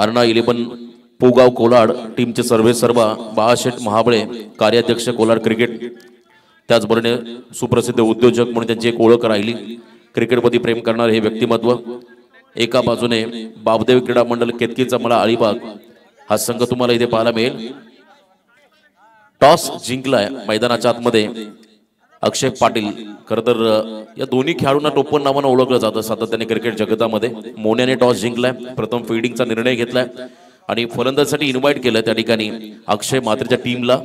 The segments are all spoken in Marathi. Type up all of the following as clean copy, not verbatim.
अर्णा 11 पोगाव कोलाड टीमचे सर्वे सर्वा बाळाशेठ महाबळे कार्याध्यक्ष कोलाड क्रिकेट, त्याचबरोबर सुप्रसिद्ध उद्योजक म्हणून त्यांची एक ओळख राहिली, क्रिकेटमध्ये प्रेम करणारे हे व्यक्तिमत्व। एका बाजूने बाबदेव क्रीडा मंडळ केतकीचा मला अलिबाग हा संघ तुम्हाला इथे पाहायला मिळेल। टॉस जिंकलाय मैदानाच्या आतमध्ये अक्षय पाटील। खरं तर या दोन्ही खेळाडूंना टोपण नावानं ओळखलं जातं सातत्याने क्रिकेट जगतामध्ये। मोन्याने टॉस जिंकलाय, प्रथम फिल्डिंगचा निर्णय घेतलाय आणि फलंदाजीसाठी इन्व्हाइट केलं त्या ठिकाणी अक्षय मात्रेच्या टीमला।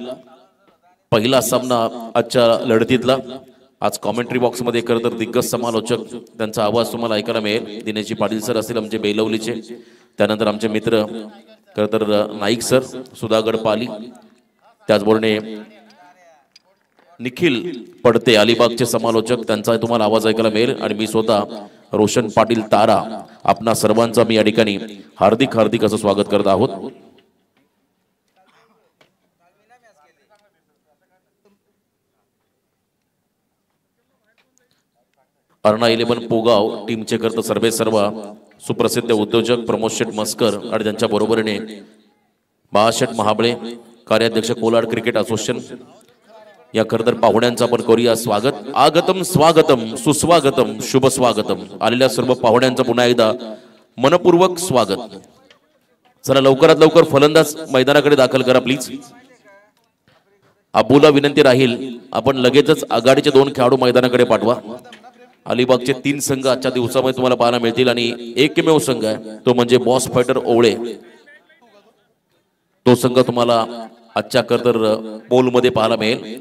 पहिला सामना आजच्या लढतीतला। आज कॉमेंट्री बॉक्स मध्ये खरं तर दिग्गज समालोचक त्यांचा आवाज तुम्हाला ऐकायला मिळेल। दिनेशजी पाटील सर असतील आमचे बेलवलीचे, त्यानंतर आमचे मित्र खरं तर नाईक सर, सुधागड पाली, त्याचबरोबर निखिल पडते अलिबागचे समालोचक, त्यांचा तुम्हाला आवाज ऐकायला मिळेल। आणि मी स्वतः रोशन पाटील तारा, आपणा सर्वांचा मी या ठिकाणी हार्दिक हार्दिक असं स्वागत करत आहोत। अर्णा 11 पोगाव टीमचे करत सर्वे सर्व सुप्रसिद्ध उद्योजक प्रमोद शेठ मस्कर आणि त्यांच्या बरोबरीने बाळाशेठ महाबळे कार्याध्यक्ष कोलाड क्रिकेट असोसिएशन या खरतर पाहुण्यांचा आपण करूया स्वागत। आगतम स्वागतम सुस्वागतम शुभ स्वागतम। आलेल्या सर्व पाहुण्यांचं पुन्हा एकदा मनपूर्वक स्वागत। चला लवकरात लवकर फलंदाज मैदानाकडे दाखल करा प्लीज। अबूला विनंती राहील आपण लगेचच आघाडीचे 2 खेळाडू मैदानाकडे पाठवा। अलिबागचे 3 संघ आजच्या दिवसामध्ये तुम्हाला पाहायला मिळतील आणि एकमेव संघ आहे तो म्हणजे बॉस फायटर ओवळे। तो संघ तुम्हाला आजच्या खरतर पोल मध्ये पाहायला मिळेल।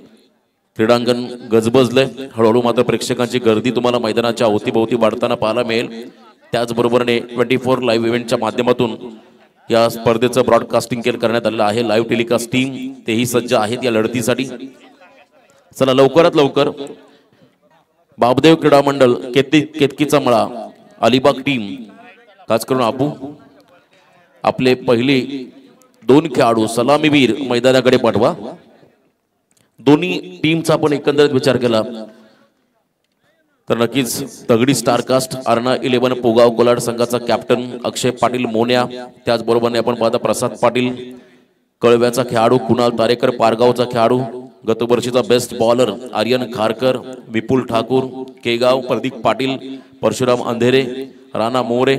क्रीडांगण गजबजलंय, हळूहळू मात्र प्रेक्षकांची गर्दी तुम्हाला मैदानाच्या अवतीभोवती वाढताना पाहायला मिळेल। त्याचबरोबरने 24 लाईव्ह इव्हेंटच्या माध्यमातून या स्पर्धेचं ब्रॉडकास्टिंग करण्यात आलेलं आहे। लाईव्ह टेलिकास्ट टीम तेही सज्ज आहेत या लढतीसाठी। चला लवकरात लवकर बाबदेव क्रीडा मंडळ केतकीचा मळा अलिबाग टीम, खास करून आबू आपले पहिले 2 खेळाडू सलामीवीर मैदानाकडे पाठवा। दोन्ही टीमचा आपण एकंदरीत विचार केला तर नक्कीच तगडी स्टारकास्ट अर्णा 11 पोगाव कोलाड संघाचा कॅप्टन अक्षय पाटील मोन्या, त्याचबरोबर आपण पाहता प्रसाद पाटील कळव्याचा खेळाडू, कुणाल तारेकर पारगावचा खेळाडू, गत वर्षीचा बेस्ट बॉलर आर्यन खारकर, विपुल ठाकूर केगाव, प्रदीप पाटील, परशुराम अंधेरे, राणा मोरे,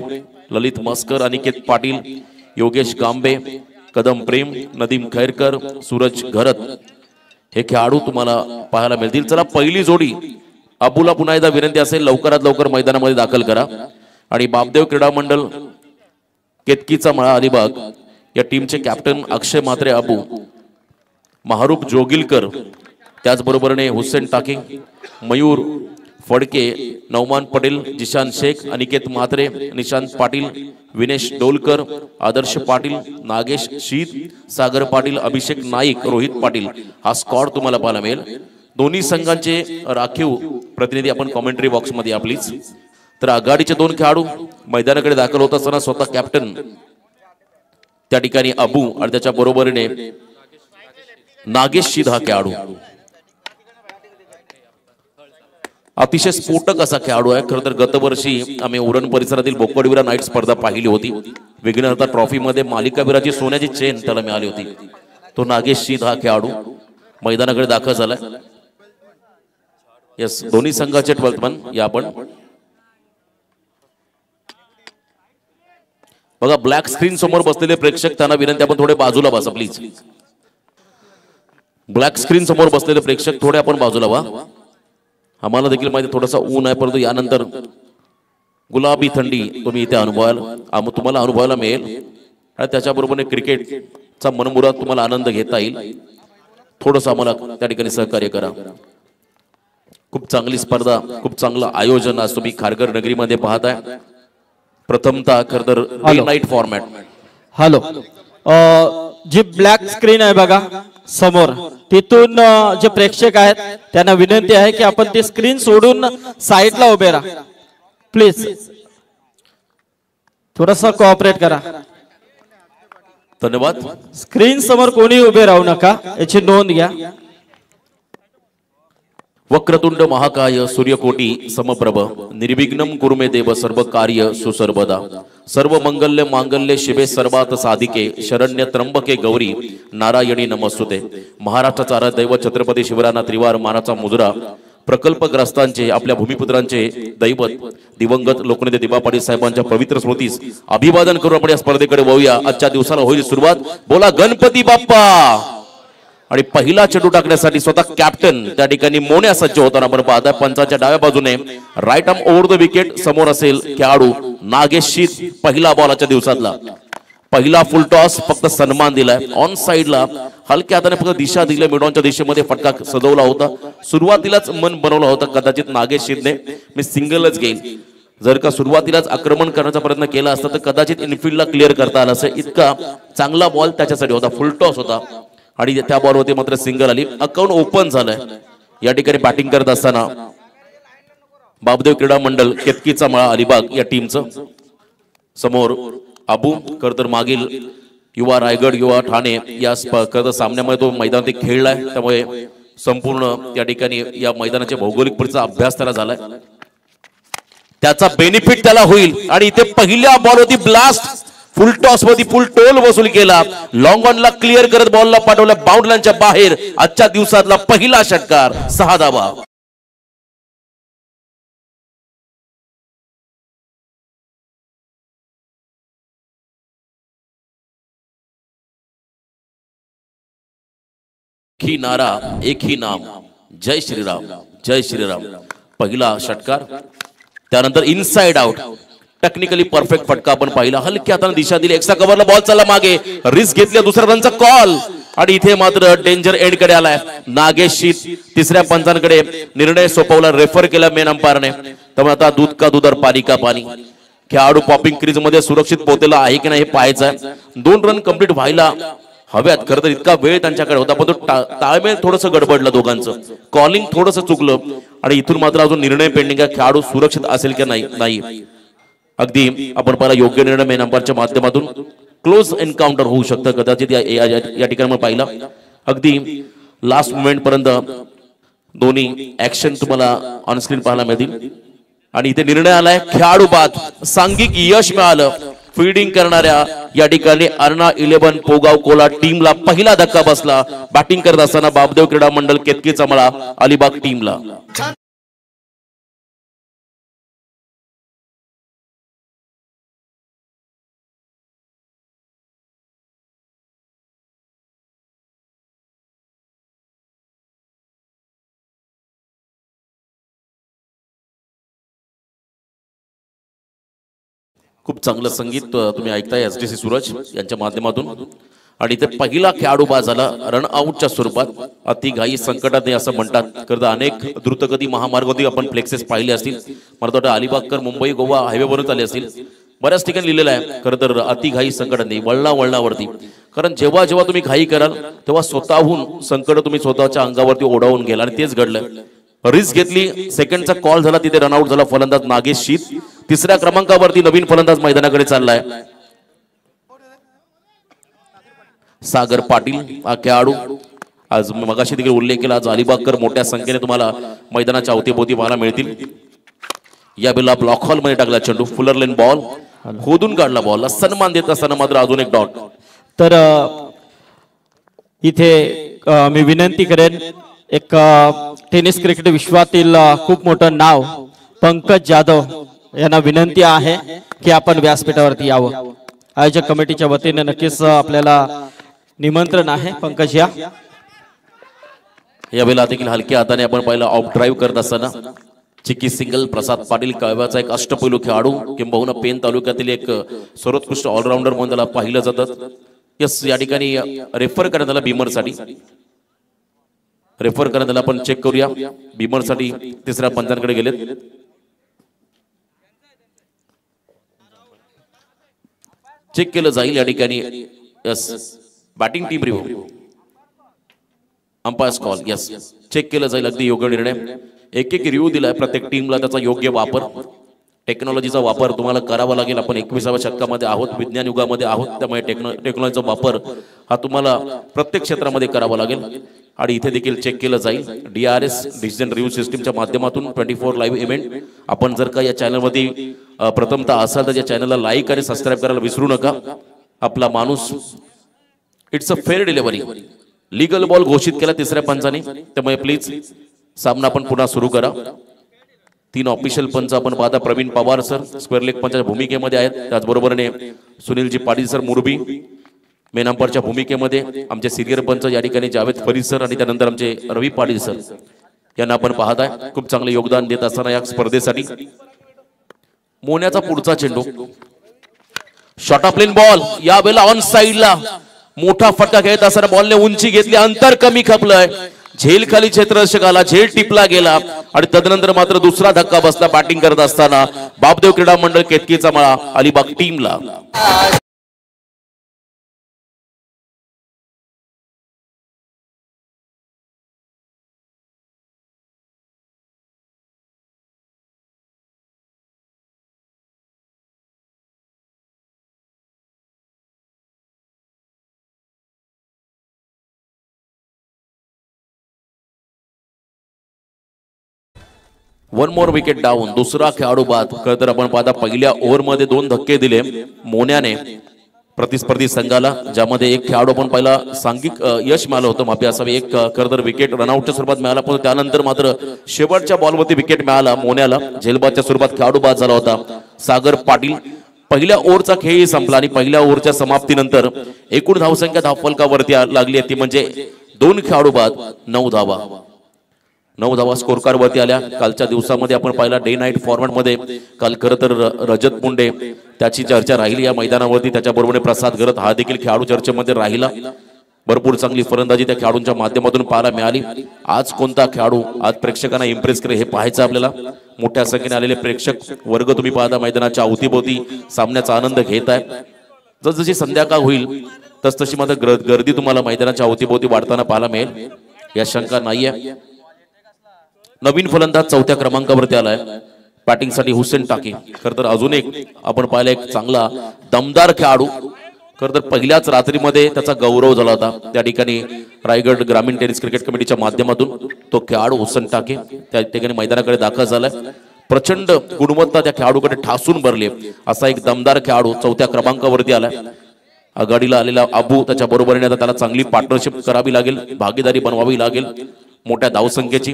ललित मस्कर, अनिकेत पाटील, योगेश गांबे, कदम प्रेम, नदीम खैरकर, सूरज घरत हे खेळाडू तुम्हाला पाहायला मिळतील। चला पहिली जोडी अबूला पुन्हा एकदा विनंती असेल लवकरात लवकर मैदानामध्ये दाखल करा। आणि बाबदेव क्रीडा मंडळ केतकीचा मळा अलिबाग या टीमचे कॅप्टन अक्षय मात्रे अबू, महारूप जोगिलकर, त्याचबरोबरने हुसेन टाके, मयूर फडके, नौमान पटेल, जिशान शेख, अनिकेत म्हात्रे, निशांत पाटील, विनेश डोलकर, आदर्श पाटील, नागेश शीत, सागर पाटील, अभिषेक नाईक, रोहित पाटील हा स्क्वॉड तुम्हाला पाहायला मिळेल। दोन्ही संघांचे राखीव प्रतिनिधी आपण कॉमेंट्री बॉक्स मध्ये या प्लीज। तर आघाडीचे 2 खेळाडू मैदानाकडे दाखल होत असताना स्वतः कॅप्टन त्या ठिकाणी अबू आणि त्याच्या बरोबरीने नागेश शीत हा खेळाडू अतिशय स्फोटक असा खेळाडू आहे। खरं तर गत वर्षी आम्ही उरण परिसरातील बोकडविरा नाईट स्पर्धा पाहिली होती। विघ्नहर्ता ट्रॉफी मध्ये मालिकावीराची सोन्याची चेन त्याला मिळाली होती। तो नागेश शीत हा खेळाडू मैदानाकडे दाखल झालाय। यस, दोन्ही संघाचे 12th मन या आपण बघा। ब्लॅक स्क्रीन समोर बसलेले प्रेक्षक त्यांना विनंती आपण थोडे बाजूला बसा प्लीज। ब्लॅक स्क्रीन समोर बसलेले प्रेक्षक थोडे आपण बाजूला व्हा। आम्हाला देखील माहिती थोडासा ऊन आहे, परंतु यानंतर गुलाबी थंडी तुम्ही इथे तुम्हाला अनुभवायला मिळेल आणि त्याच्याबरोबर क्रिकेटचा मनमुराद तुम्हाला आनंद घेता येईल। थोडंसं आम्हाला त्या ठिकाणी सहकार्य करा। खूप चांगली स्पर्धा, खूप चांगलं आयोजन आज तुम्ही खारघर नगरीमध्ये पाहताय। प्रथमतः खरतर डे नाईट फॉर्मॅट। हॅलो, जी ब्लॅक स्क्रीन आहे बघा समोर, तिथून जे प्रेक्षक आहेत त्यांना विनंती आहे की आपण ती स्क्रीन सोडून साईडला उभे राहा प्लीज। थोडासा कोऑपरेट करा, धन्यवाद। स्क्रीन समोर कोणी उभे राहू नका याची नोंद घ्या। वक्रतुंड महाकाय सूर्यकोटी समप्रभ निर्विघ्नं कुरु मे देव सर्व कार्य सुसर्वदा सर्व मंगल्य मांगल्य शिवे सर्वात साधिके शरण्य त्र्यंबके गौरी नारायणी नमस्तुते. महाराष्ट्राचा आराध्य दैवत छत्रपती शिवरायांना त्रिवार मानाचा मुजरा प्रकल्पग्रस्तांचे आपल्या भूमिपुत्रांचे दैवत दिवंगत लोकनेते दिबा पाटील साहेबांच्या पवित्र स्मृतीस अभिवादन करून आपण या स्पर्धेकडे वळूया. आजच्या दिवसाला होईल सुरुवात. बोला गणपती बाप्पा. आणि पहिला चेंडू टाकण्यासाठी स्वतः कॅप्टन त्या ठिकाणी मोन्या सज्ज होताना आपण पाहता. पंचाच्या डाव्या बाजूने right arm over the wicket समोर असेल खेळाडू नागेश शीत. पहिला बॉल आजच्या दिवसातला पहिला फुल टॉस फक्त सन्मान दिलाय. ऑन साइडला हलक्या हाताने फक्त दिशा दिली. मिडॉनच्या दिशेमध्ये फटका सजवला होता. सुरुवातीलाच मन बनवला होता कदाचित नागेश शीतने मी सिंगलच घेईल. जर का सुरुवातीलाच आक्रमण करण्याचा प्रयत्न केला असता तर कदाचित इनफिल्डला क्लिअर करता आला असं. इतका चांगला बॉल त्याच्यासाठी होता. फुल टॉस होता आणि त्या बॉलवरती मात्र सिंगल आली. अकाउंट ओपन झालंय. या ठिकाणी बॅटिंग करत असताना बाबदेव क्रीडा मंडळ केतकीचा मळा अलिबाग या टीमचं समोर अबू खरं मागील युवा रायगड युवा ठाणे या खरं सामन्यामध्ये तो मैदानात खेळलाय. त्यामुळे संपूर्ण या ठिकाणी या मैदानाच्या भौगोलिक परिस्थितीचा अभ्यास त्याला झालाय. त्याचा बेनिफिट त्याला होईल. आणि इथे पहिल्या बॉल होती ब्लास्ट. फुल टॉस मध्ये फुल टोल वसूल केला. लॉंग ऑनला क्लिअर करत बॉलला पाठवलं बाउंड्रीच्या बाहेर. आजच्या दिवसातला पहिला षटकार 6 धावा. ही नारा एक ही नाम जय श्रीराम जय श्रीराम. पहिला षटकार. त्यानंतर इनसाइड आउट टेक्निकली परफेक्ट फटका आपण पाहिला. हलक्या हाताने दिशा दिली. एक्स्ट्रा कव्हरला बॉल चालला मागे. रिस्क घेतली. दुसऱ्या रनचा कॉल आणि इथे मात्र डेंजर एंड कडे आलाय. नागेश शीत तिसऱ्या पंचांकडे निर्णय सोपवला. रेफर केला मेन अंपायरने. त्यामुळे आता दूध का दूध और पाणी का पाणी. खेळाडू पॉपिंग क्रीज मध्ये सुरक्षित पोहोचलेला आहे की नाही हे पाहायचं आहे. 2 रन कंप्लीट व्हायला हव्यात. खरं तर इतका वेळ त्यांच्याकडे होता पण तो ताळमेळ थोडंसं गडबडलं दोघांचं. कॉलिंग थोडंसं चुकलं आणि इथून मात्र अजून निर्णय पेंडिंग आहे. खेळाडू सुरक्षित असेल की नाही. अगदी आपण पहिला योग्य निर्णय मेन अंपायरच्या माध्यमातून क्लोज एन्काउंटर होऊ शकतं कदाचित या ठिकाणी पाहिला. अगदी लास्ट मोमेंट पर्यंत दोन्ही ऍक्शन तुम्हाला ऑनस्क्रीन पाहायला मिळतील. आणि इथे निर्णय आलाय खेळाडू बाद. सांघिक यश मिळालं. फील्डिंग करणाऱ्या या ठिकाणी अर्णा 11 पोगाव कोला टीमला पहिला धक्का बसला. बॅटिंग करत असताना बाबदेव क्रीडा मंडळ केतकीचा मळा अलिबाग टीमला. खूप चांगलं संगीत तुम्ही ऐकताय एसडीसी सूरज यांच्या माध्यमातून. आणि इथे पहिला खेळाडू बाद झाला रन आउटच्या स्वरूपात. अतिघाई संकटात असं म्हणतात. खरं अनेक द्रुतगती महामार्गावरती आपण फ्लेक्सेस पाहिले असतील. मला वाटतं अलिबागकर मुंबई गोवा हायवेवरच आले असतील. बऱ्याच ठिकाणी लिहिलेलं आहे खरं तर अतिघाई संकटात नाही वळणावरती. कारण जेव्हा जेव्हा तुम्ही घाई कराल तेव्हा स्वतःहून संकट तुम्ही स्वतःच्या अंगावरती ओढावून गेला आणि तेच घडलं. रिस्क घेतली. सेकंडचा कॉल झाला. तिथे रनआउट झाला फलंदाज नागेश शीत. तिसऱ्या क्रमांकावरती नवीन फलंदाज मैदानाकडे चाललाय सागर पाटील हा खेळाडू. आज मगाशी देखील उल्लेख केला. आज अलिबागकर मोठ्या संख्येने तुम्हाला मैदानाच्या अवतीभोवती पाहायला मिळतील. या बेला ब्लॉक हॉल मध्ये टाकला चेंडू. फुलर लेन बॉल खोदून काढला. बॉलला सन्मान देत असताना मात्र अजून एक डॉट. तर इथे मी विनंती करेन एक टेनिस क्रिकेट विश्वातील खूप मोठं नाव पंकज जाधव यांना विनंती आहे की आपण व्यासपीठावरती यावं. आयोजक कमिटीच्या वतीने नक्कीच आपल्याला निमंत्रण आहे. पंकज या. यावेळेला देखील हलक्या हाताने आपण पहिला ऑफ ड्राईव्ह करत असताना चिकी सिंगल. प्रसाद पाटील कळव्याचा एक अष्टपैलू खेळाडू किंबहुना पेन तालुक्यातील एक सर्वोत्कृष्ट ऑलराऊंडर म्हणून त्याला पाहिलं जातं. यस या ठिकाणी रेफर करण्यात आला बीमरसाठी. रेफर करण्यात आला. आपण चेक करूया बीमरसाठी तिसऱ्या पंचांकडे गेलेत. चेक केलं जाईल या ठिकाणी. Yes batting team review umpire's call. Yes check केलं जाईल. अगदी योग्य निर्णय. एक रिव्ह्यू दिलाय प्रत्येक टीमला त्याचा योग्य वापर. टेक्नॉलॉजीचा वापर तुम्हाला करावा लागेल. आपण 21व्या शतकामध्ये आहोत, विज्ञान युगामध्ये आहोत, त्यामुळे टेक्नॉलॉजीचा वापर हा तुम्हाला प्रत्येक क्षेत्रामध्ये करावा लागेल. आणि इथे देखील चेक केलं जाईल. DRS डिसिजन रिव्ह्यू सिस्टीमच्या माध्यमातून 24 लाईव्ह इव्हेंट. आपण जर का या चॅनलमध्ये प्रथमतः असाल तर या चॅनलला लाईक आणि सबस्क्राईब करायला विसरू नका. आपला माणूस it's a fair delivery. Legal ball घोषित केला तिसऱ्या पंचाने, त्यामुळे प्लीज सामना आपण पुन्हा सुरू करा. 3 ऑफिशियल पंच आपण पाहता. Praveen Pawar sir square leg पंचाच्या भूमिकेमध्ये आहेत. त्याचबरोबरने सुनीलजी पाटील सर मुरबी मेन अंपायरच्या भूमिकेमध्ये. आमचे सिनियर पंच या ठिकाणी जावेद फरीद सर आणि त्यानंतर आमचे रवी पाटील सर यांना आपण पाहताय. खूप चांगले योगदान देत असताना या स्पर्धेसाठी. मोन्याचा पुढचा चेंडू, शॉर्ट ऑफ लेन बॉल, या वेळेला ऑन साइडला मोठा फटका घेत असताना बॉलने उंची घेतली, अंतर कमी खपलंय. झेल खाली क्षेत्ररक्षकाला झेल टिपला गेला आणि तदनंतर मात्र दुसरा धक्का बसला बॅटिंग करत असताना बापदेव क्रीडा मंडळ केतकीचा मळा अलिबाग टीमला. One more wicket down. दुसरा खेळाडू बाद. खरं तर आपण पाहता पहिल्या ओव्हरमध्ये 2 धक्के दिले मोन्याने प्रतिस्पर्धी संघाला, ज्यामध्ये एक खेळाडू आपण पहिला सांघिक यश मिळालं होतं माफी असावी. एक खरं तर विकेट रनआउटच्या स्वरूपात मिळाला, पण त्यानंतर मात्र शेवटच्या बॉलवरती विकेट मिळाला मोन्याला. झेलबादच्या स्वरूपात खेळाडू बाद झाला होता सागर पाटील. पहिल्या ओव्हरचा खेळही संपला आणि पहिल्या ओव्हरच्या समाप्तीनंतर एकूण धावसंख्या धावफलकावरती लागली आहे ती म्हणजे 2 खेळाडू बाद, 9 धावा. 9 धावा स्कोर कार्ड वरती आल्या. कालच्या दिवसामध्ये आपण पाहिला डे नाईट फॉर्मॅट मध्ये काल खरं तर रजत मुंडे त्याची चर्चा राहिली या मैदानावरती. त्याच्याबरोबर प्रसाद गरत हा देखील खेळाडू चर्चेमध्ये राहिला. भरपूर चांगली फलंदाजी त्या खेळाडूंच्या माध्यमातून पाहायला मिळाली. आज कोणता खेळाडू आज प्रेक्षकांना इम्प्रेस करेल हे पाहायचं आपल्याला. मोठ्या संख्येने आलेले प्रेक्षक वर्ग तुम्ही पाहता मैदानाच्या अवतीभोवती सामन्याचा आनंद घेत आहे. जसजशी संध्याकाळ होईल तसतशी मात्र गर्दी तुम्हाला मैदानाच्या अवतीभोवती वाढताना पाहायला मिळेल, या शंका नाहीये. नवीन फलंदाज 4थ्या क्रमांकावरती आलाय बॅटिंगसाठी हुसेन टाकी. खरं तर अजून एक आपण पाहिला एक चांगला दमदार खेळाडू. खरं तर पहिल्याच रात्रीमध्ये त्याचा गौरव झाला होता त्या ठिकाणी रायगड ग्रामीण टेनिस क्रिकेट कमिटीच्या माध्यमातून. तो खेळाडू हुसेन टाके त्या ठिकाणी मैदानाकडे दाखल झालाय. प्रचंड गुणवत्ता त्या खेळाडूकडे ठासून भरली. असा एक दमदार खेळाडू 4थ्या क्रमांकावरती आलाय. आघाडीला आलेला अबू त्याच्या बरोबरीने आता त्याला चांगली पार्टनरशिप करावी लागेल, भागीदारी बनवावी लागेल मोठ्या धावसंख्येची.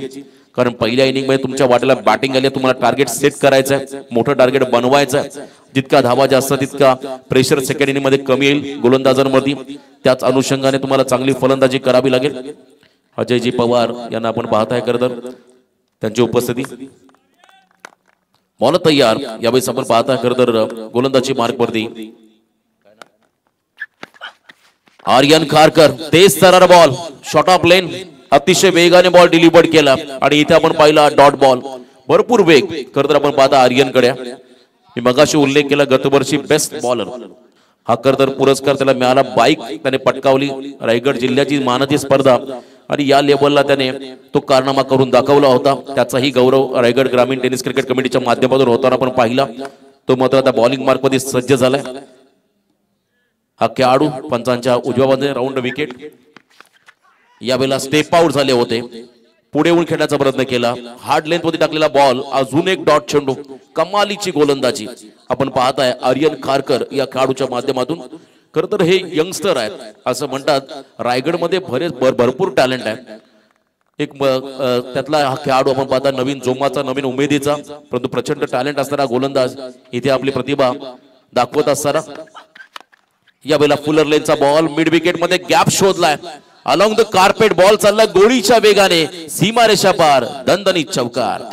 कारण पहिल्या इनिंग मध्ये तुमच्या वाट्याला बॅटिंग आली, तुम्हाला टार्गेट सेट करायचं आहे, मोठं टार्गेट बनवायचं आहे. जितका धावा जास्त तितका प्रेशर सेकंड इनिंग मध्ये कमी येईल गोलंदाजांमध्ये. त्याच अनुषंगाने तुम्हाला चांगली फलंदाजी करावी लागेल. अजयजी पवार यांना आपण पाहताय खरं तर त्यांची उपस्थिती. बॉल तयार. यावेळेस आपण पाहताय खरं तर गोलंदाजी मार्कवरती आर्यन खारकर. तेज तरार बॉल, शॉर्ट ऑफ लेन, अतिशय वेगाने बॉल डिलिव्हर्ड केला आणि इथे आपण पाहिला डॉट बॉल. भरपूर वेग खरं तर आपण पाहता आर्यनकडे. मी मगाशी उल्लेख केला गतवर्षी बेस्ट बॉलर हा खरं तर पुरस्कार त्याला मिळाला. बाईक त्याने पटकावली, रायगड जिल्ह्याची मानाची स्पर्धा आणि या लेवलला त्याने तो कारनामा करून दाखवला होता. त्याचाही गौरव रायगड ग्रामीण टेनिस क्रिकेट कमिटीच्या माध्यमातून होताना आपण पाहिला. तो मात्र आता बॉलिंग मार्क मध्ये सज्ज झालाय. हा खेळाडू पंचांच्या उजव्या बाजूने राऊंड विकेट. यावेळेला स्टेप आउट झाले होते, पुढे येऊन खेळण्याचा प्रयत्न केला. हार्ड लेंथ मध्ये टाकलेला बॉल, अजून एक डॉट चेंडू. कमालीची गोलंदाजी आपण पाहताय आर्यन खारकर या खेळाडूच्या माध्यमातून. खरं तर हे यंगस्टर आहेत असं म्हणतात. रायगडमध्ये भरपूर टॅलेंट आहे. एक त्यातला हा खेळाडू आपण पाहता नवीन जोमाचा, नवीन उमेदीचा, परंतु प्रचंड टॅलेंट असणारा गोलंदाज इथे आपली प्रतिभा दाखवत असताना. यावेळेला फुलर लेनचा बॉल मिड विकेट मध्ये गॅप शोधलाय. अलॉंग द कार्पेट बॉल चालला गोळीच्या वेगाने, सीमारेषा पार, दणदणीत चौकार.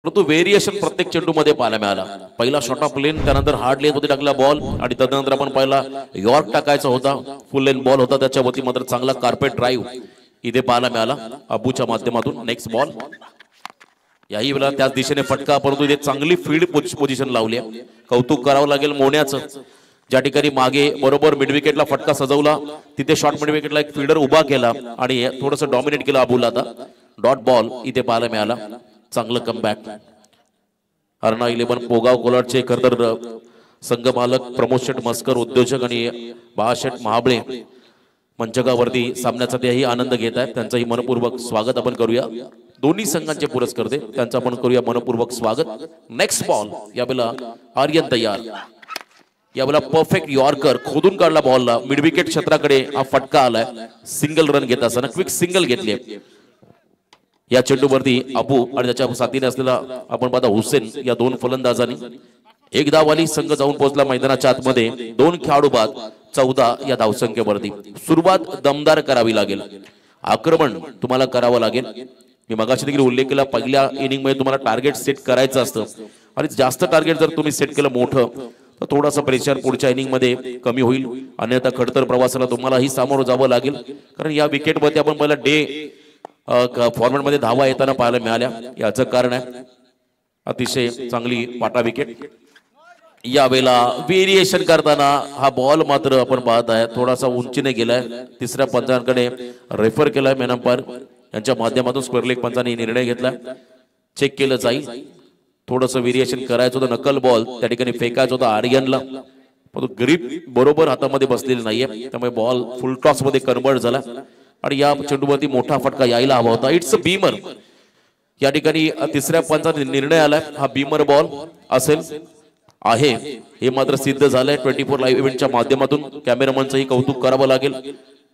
परंतु व्हेरिएशन प्रत्येक चेंडू मध्ये पाहायला मिळाला. पहिला शॉर्ट ऑफ लेन, त्यानंतर हार्ड लेन मध्ये टाकला बॉल आणि तदनंतर आपण पाहिला यॉर्क टाकायचा होता, फुल लेन बॉल होता, त्याच्यावरती मात्र चांगला कार्पेट ड्राईव्ह इथे पाहायला मिळाला अबूच्या माध्यमातून. नेक्स्ट बॉल याही वेळेला त्याच दिशेने फटका, परंतु इथे चांगली फील्ड पोझिशन लावली आहे. कौतुक करावं लागेल मोन्याचं. ज्या ठिकाणी मागे बरोबर मिड विकेटला फटका सजवला तिथे शॉर्ट मिड विकेटला एक फील्डर उभा केला आणि थोडंसं डॉमिनेट केलं अबूला. आता डॉट बॉल इथे पाहायला मिळाला. चांगलं कमबॅक. अर्णा 11 पोगाव कोलाडचे खरतर संघ मालक प्रमोद शेठ मस्कर, उद्योजक आणि बाळाशेठ महाबळे मंचकावरती सामन्याचा तेही आनंद घेत आहेत. त्यांचंही मनपूर्वक स्वागत आपण करूया. दोन्ही संघांचे पुरस्कर्ते त्यांचं आपण करूया मनपूर्वक स्वागत. नेक्स्ट बॉल यावेळेला आर्यन तयार. यावेळेला परफेक्ट यॉर्कर खोदून काढला बॉलला. मिड विकेट क्षेत्राकडे हा फटका आलाय. सिंगल रन घेत असताना क्विक सिंगल घेतली. या चेंडूवरती अबू आणि त्याच्या साथीने असलेला आपण पाहता हुसेन या दोन फलंदाजांनी एक धावाली संघ जाऊन पोहोचला मैदानाच्या आतमध्ये. 2 खेळाडू बाद 14 या धावसंख्येवरती. सुरुवात दमदार करावी लागेल. आक्रमण तुम्हाला करावं लागेल. मी मगाशी देखील उल्लेख केला पहिल्या इनिंग मध्ये तुम्हाला टार्गेट सेट करायचं असतं आणि जास्त टार्गेट जर तुम्ही सेट केलं मोठं तर थोडासा प्रेशर पुढच्या इनिंग मध्ये कमी होईल. अन्यथा खडतर प्रवासाला तुम्हालाही सामोरं जावं लागेल. कारण या विकेटवरती आपण पहिला डे फॉर्मॅट मध्ये धावा येताना पाहायला मिळाल्या. याचं कारण आहे अतिशय चांगली पाटा विकेट. यावेळेला व्हेरिएशन करताना हा बॉल मात्र आपण पाहत आहे थोडासा उंचीने गेलाय. तिसऱ्या पंचांकडे रेफर केलाय मॅन अंपायर यांच्या माध्यमातून स्क्वेअर लेग पंचांनी निर्णय घेतला. चेक केलं जाईल. थोडंसं व्हेरिएशन करायचं होतं. नकल बॉल त्या ठिकाणी फेकायचं होता आर्यनला, पण ग्रीप बरोबर हातामध्ये बसलेली नाहीये त्यामुळे बॉल फुल टॉस मध्ये कन्वर्ट झाला आणि या चेंडूवरती मोठा फटका यायला हवा होता. It's a Beamer. या ठिकाणी तिसऱ्या पंचाचा निर्णय आलाय. हा बीमर बॉल असेल आहे हे मात्र सिद्ध झालंय. 24 लाईव्ह इव्हेंटच्या माध्यमातून कॅमेरामनचंही कौतुक करावं लागेल.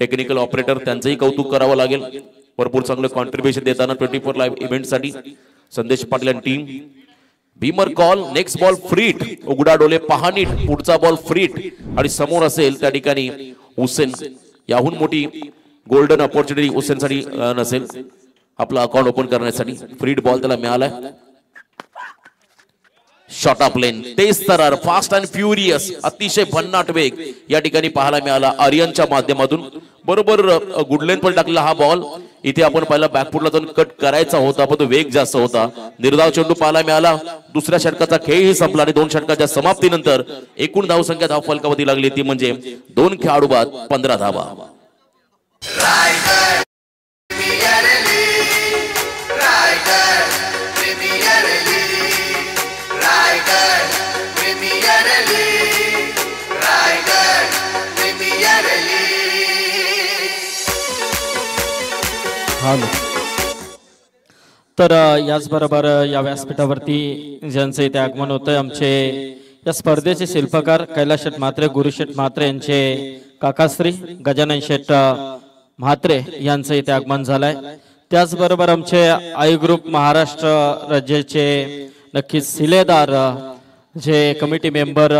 टेक्निकल ऑपरेटर त्यांचंही कौतुक करावं लागेल. भरपूर चांगलं कॉन्ट्रीब्युशन देताना 24 लाईव्ह इव्हेंटसाठी संदेश पाटील आणि team. Beamer call. Next ball free hit. उघडा डोले पहा नीट. पुढचा बॉल फ्रीट आणि समोर असेल त्या ठिकाणी हुसेन. याहून मोठी गोल्डन ऑपॉर्च्युनिटी हुसेनसाठी नसेल आपला अकाउंट ओपन करण्यासाठी. फ्रीट बॉल त्याला मिळालाय. शॉर्ट ऑफ लेन तेज तरार फास्ट अँड फ्युरियस अतिशय भन्नाट वेग या ठिकाणी पाहायला मिळाला आर्यनच्या माध्यमातून. बरोबर गुड लेन पण टाकलेला हा बॉल. इथे आपण पहिला बॅकफुटला जाऊन कट करायचा होता पण तो वेग जास्त होता. निर्धाव चेंडू पाहायला मिळाला. दुसऱ्या षटकाचा खेळही संपला आणि 2 षटकाच्या समाप्तीनंतर एकूण धावसंख्या धाव फलकावधी लागली ती म्हणजे 2 खेळाडू बाद 15 धावा. तर याचबरोबर या व्यासपीठावरती ज्यांचं इथे आगमन होतंय आमचे या स्पर्धेचे शिल्पकार कैलास शेठ म्हात्रे, गुरु शेठ म्हात्रे यांचे काकाश्री गजानन शेठ म्हात्रे यांचं इथे आगमन झालंय. त्याचबरोबर आमचे आई ग्रुप महाराष्ट्र राज्याचे नक्कीच शिलेदार जे कमिटी मेंबर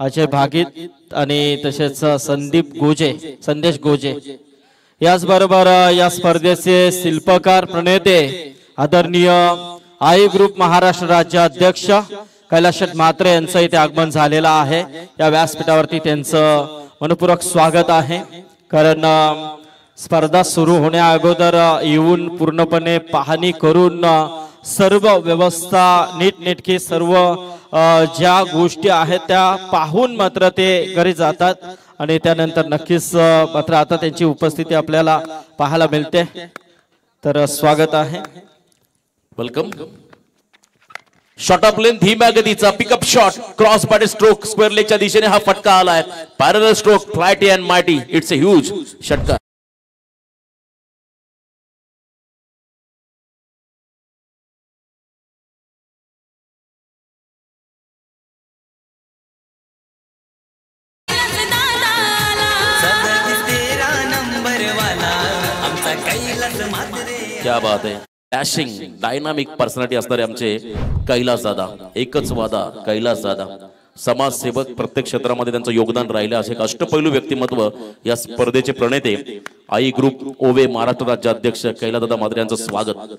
अजय भागीत आणि तसेच संदेश गोजे याचबरोबर या स्पर्धेचे शिल्पकार प्रणेते आदरणीय आई ग्रुप महाराष्ट्र राज्य अध्यक्ष कैलास शेठ म्हात्रे यांचं इथे आगमन झालेलं आहे. या व्यासपीठावरती त्यांचं मनपूर्वक स्वागत आहे. कारण स्पर्धा सुरू होण्या अगोदर येऊन पूर्णपणे पाहणी करून सर्व व्यवस्था नीटनेटकी सर्व ज्या गोष्टी आहेत त्या पाहून मात्र ते घरी जातात आणि त्यानंतर नक्कीच मात्र आता त्यांची उपस्थिती आपल्याला पाहायला मिळते. तर स्वागत आहे. वेलकम. शॉट ऑफ लेन धीम्या गतीचा pickup shot cross body stroke square लेगच्या दिशेने हा फटका आलाय. Parallel stroke flighty and mighty. It's a huge षटकार. क्या बात है. डॅशिंग डायनामिक पर्सनॅलिटी असणारे आमचे कैलास दादा. एकच वादा कैलास दादा. समाजसेवक प्रत्येक क्षेत्रामध्ये त्यांचं योगदान राहिलं असे एक अष्टपैलू व्यक्तिमत्व या स्पर्धेचे प्रणेते आई ग्रुप ओवे महाराष्ट्र राज्य अध्यक्ष कैलास दादा म्हात्रे यांचं स्वागत.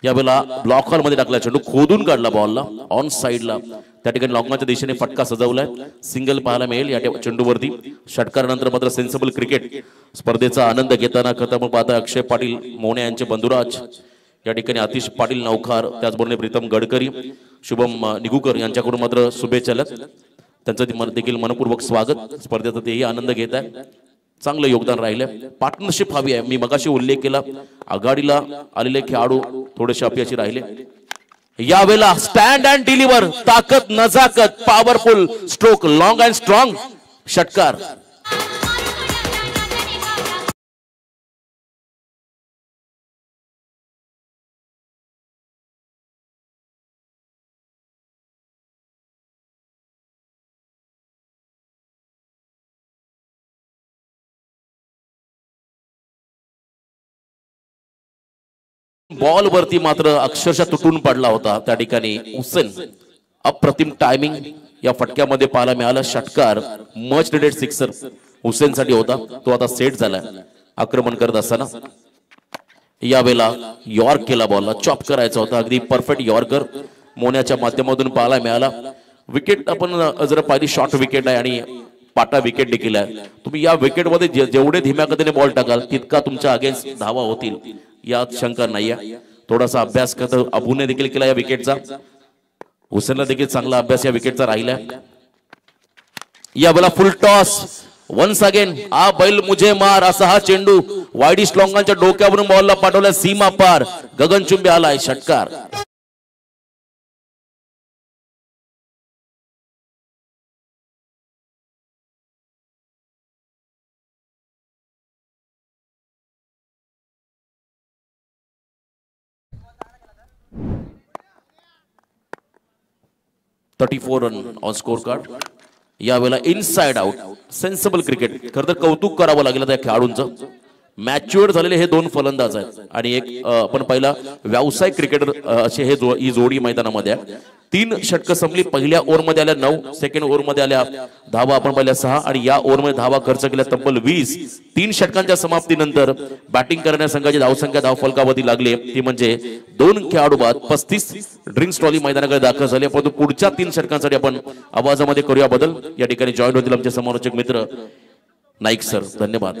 यावेळेला ब्लॉक हॉल मध्ये टाकला चेंडू खोदून काढला बॉलला ऑन साइडला. त्या ठिकाणी लॉंगच्या दिशेने फटका सजवलाय. सिंगल पाहायला मिळेल या चेंडूवरती. षटकारानंतर मात्र सेन्सिबल क्रिकेट स्पर्धेचा आनंद घेताना खरं आपण पाहता अक्षय पाटील मोने यांचे बंधुराज या ठिकाणी आतिश पाटील नौखार, त्याचबरोबर प्रीतम गडकरी, शुभम निगुकर यांच्याकडून मात्र शुभेच्छा त्यांचं देखील मनपूर्वक स्वागत. स्पर्धेचा तेही आनंद घेत आहे. चांगलं योगदान राहिलं. पार्टनरशिप हवी आहे. मी मगाशी उल्लेख केला, आघाडीला आलेले खेळाडू थोडेसे अपयशी राहिले. यावेळेला स्टँड अँड डिलिव्हर, ताकद नजाकत, powerful stroke, long and strong षटकार. बॉल वरती मात्र अक्षरशः तुटून पडला होता. त्या ठिकाणी हुसेन अप्रतिम टायमिंग या फटक्यामध्ये पाहायला मिळाला. षटकार मच निडेड सिक्सर हुसेन साठी होता. तो आता सेट झाला आक्रमण करत असताना. यावेळेला यॉर्क केला, बॉलला चॉप करायचा होता. अगदी परफेक्ट यॉर्कर मोन्याच्या माध्यमातून पाहायला मिळाला. विकेट आपण जर पाहिली शॉर्ट विकेट आहे आणि पाटा विकेट देखील आहे. तुम्ही या विकेट मध्ये जेवढे धीम्या गतीने बॉल टाकाल तितका तुमच्या अगेन्स्ट धावा होतील यात शंका नाहीये. थोडासा अभ्यास करत अबूने देखील केला या विकेटचा. हुसेनला देखील चांगला अभ्यास या विकेटचा राहिला. यावेळेला फुल टॉस वन्स अगेन, आ बैल मुझे मार असा हा चेंडू वाईडी श्लोंगांच्या डोक्यावरून बॉलला पाठवला सीमा पार. गगनचुंबी आलाय षटकार. $34 रन ऑन स्कोर कार्ड. यावेळेला इनसाइड आउट, सेन्सिबल क्रिकेट. खरं तर कौतुक करावं लागेल त्या खेळाडूंचं. मॅच्युअर झालेले हे दोन फलंदाज आहेत आणि एक आपण पहिला व्यावसायिक क्रिकेटर असे ही जोडी मैदानामध्ये आहे. 3 षटकं संपली. पहिल्या ओव्हरमध्ये आल्या 9, सेकंड ओव्हरमध्ये आल्या धावा आपण पहिल्या 6 आणि या ओव्हरमध्ये धावा खर्च केल्या तब्बल 20. 3 षटकांच्या समाप्तीनंतर बॅटिंग करण्या संघाची धावसंख्या धावफलकावरती लागली ती म्हणजे 2 खेळाडू बाद 35 ड्रिंक्स ट्रॉली मैदानाकडे दाखल झाले. परंतु पुढच्या 3 षटकांसाठी आपण आवाजामध्ये करूया बदल. या ठिकाणी जॉईन होतील आमचे समालोचक मित्र नाईक सर. धन्यवाद.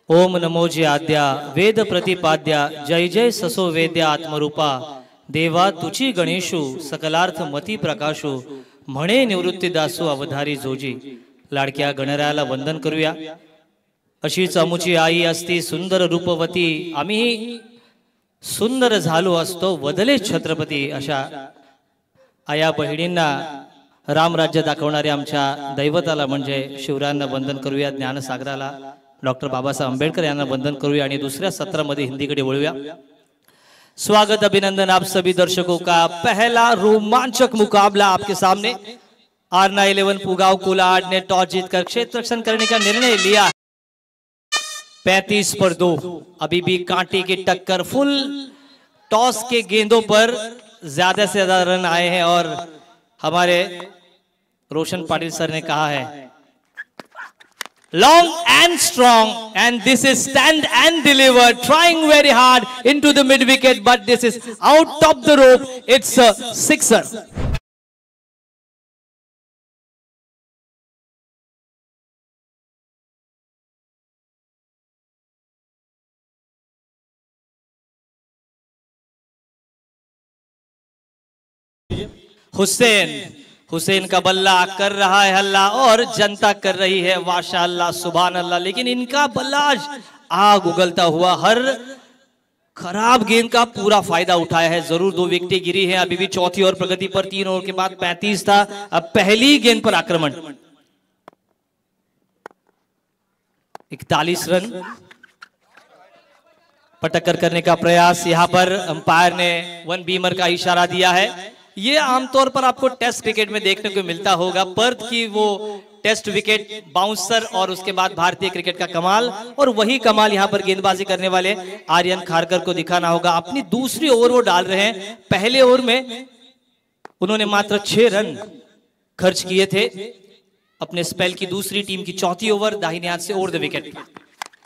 ओम नमोजी आद्या वेद प्रतिपाद्या जय जय ससो वेद्या आत्मरूपा देवा तुची गणेशू सकलार्थ मती प्रकाशू म्हणे निवृत्तीदासू अवधारी जोजी. लाडक्या गणरायाला वंदन करूया. अशीच अमुची आई असती सुंदर रूपवती, आम्ही सुंदर झालो असतो वदले छत्रपती. अशा आया बहिणींना रामराज्य दाखवणाऱ्या आमच्या दैवताला म्हणजे शिवरायांना वंदन करूया. ज्ञानसागराला डॉक्टर बाबासाहेब आंबेडकर यांना वंदन करूया आणि दुसऱ्या सत्रामध्ये हिंदीकडे वळूया. स्वागत अभिनंदन आप सभी दर्शकों का. पहला रोमांचक मुकाबला आपके सामने. आरना 11 पुगाव कोलाड ने टॉस जीतकर क्षेत्र रक्षण करने का निर्णय लिया. 35 पर 2. अभी भी कांटे की टक्कर. फुल टॉस के गेंदों पर ज्यादा से ज्यादा रन आए हैं और हमारे रोशन पाटिल सर ने कहा है long and strong, and this is stand and deliver, trying very hard into the mid wicket, but this is out of the rope. It's a sixer. Hussain का बल्ला कर रहा है हल्ला और जनता कर रही है माशाअल्लाह सुभान अल्लाह। लेकिन इनका बल्ला आज आग उगलता हुआ हर खराब गेंद का पूरा फायदा उठाया है। जरूर 2 विकेटें गिरी हैं, अभी भी चौथी ओवर प्रगति पर, 3 ओवर के बाद 35 था। अब पहली गेंद पर आक्रमण, 41 रन पटक्कर करने का प्रयास। यहां पर अंपायर ने 1 बीमर का इशारा दिया है। ये आमतौर पर आपको टेस्ट क्रिकेट में देखने को मिलता होगा, पर्थ की वो टेस्ट विकेट बाउंसर और उसके बाद भारतीय क्रिकेट का कमाल, और वही कमाल यहां पर गेंदबाजी करने वाले आर्यन खारकर को दिखाना होगा। अपनी दूसरी ओवर वो डाल रहे हैं। पहले ओवर में उन्होंने मात्र 6 रन खर्च किए थे। अपने स्पेल की दूसरी टीम की चौथी ओवर दाहिने हाथ से ओवर द विकेट,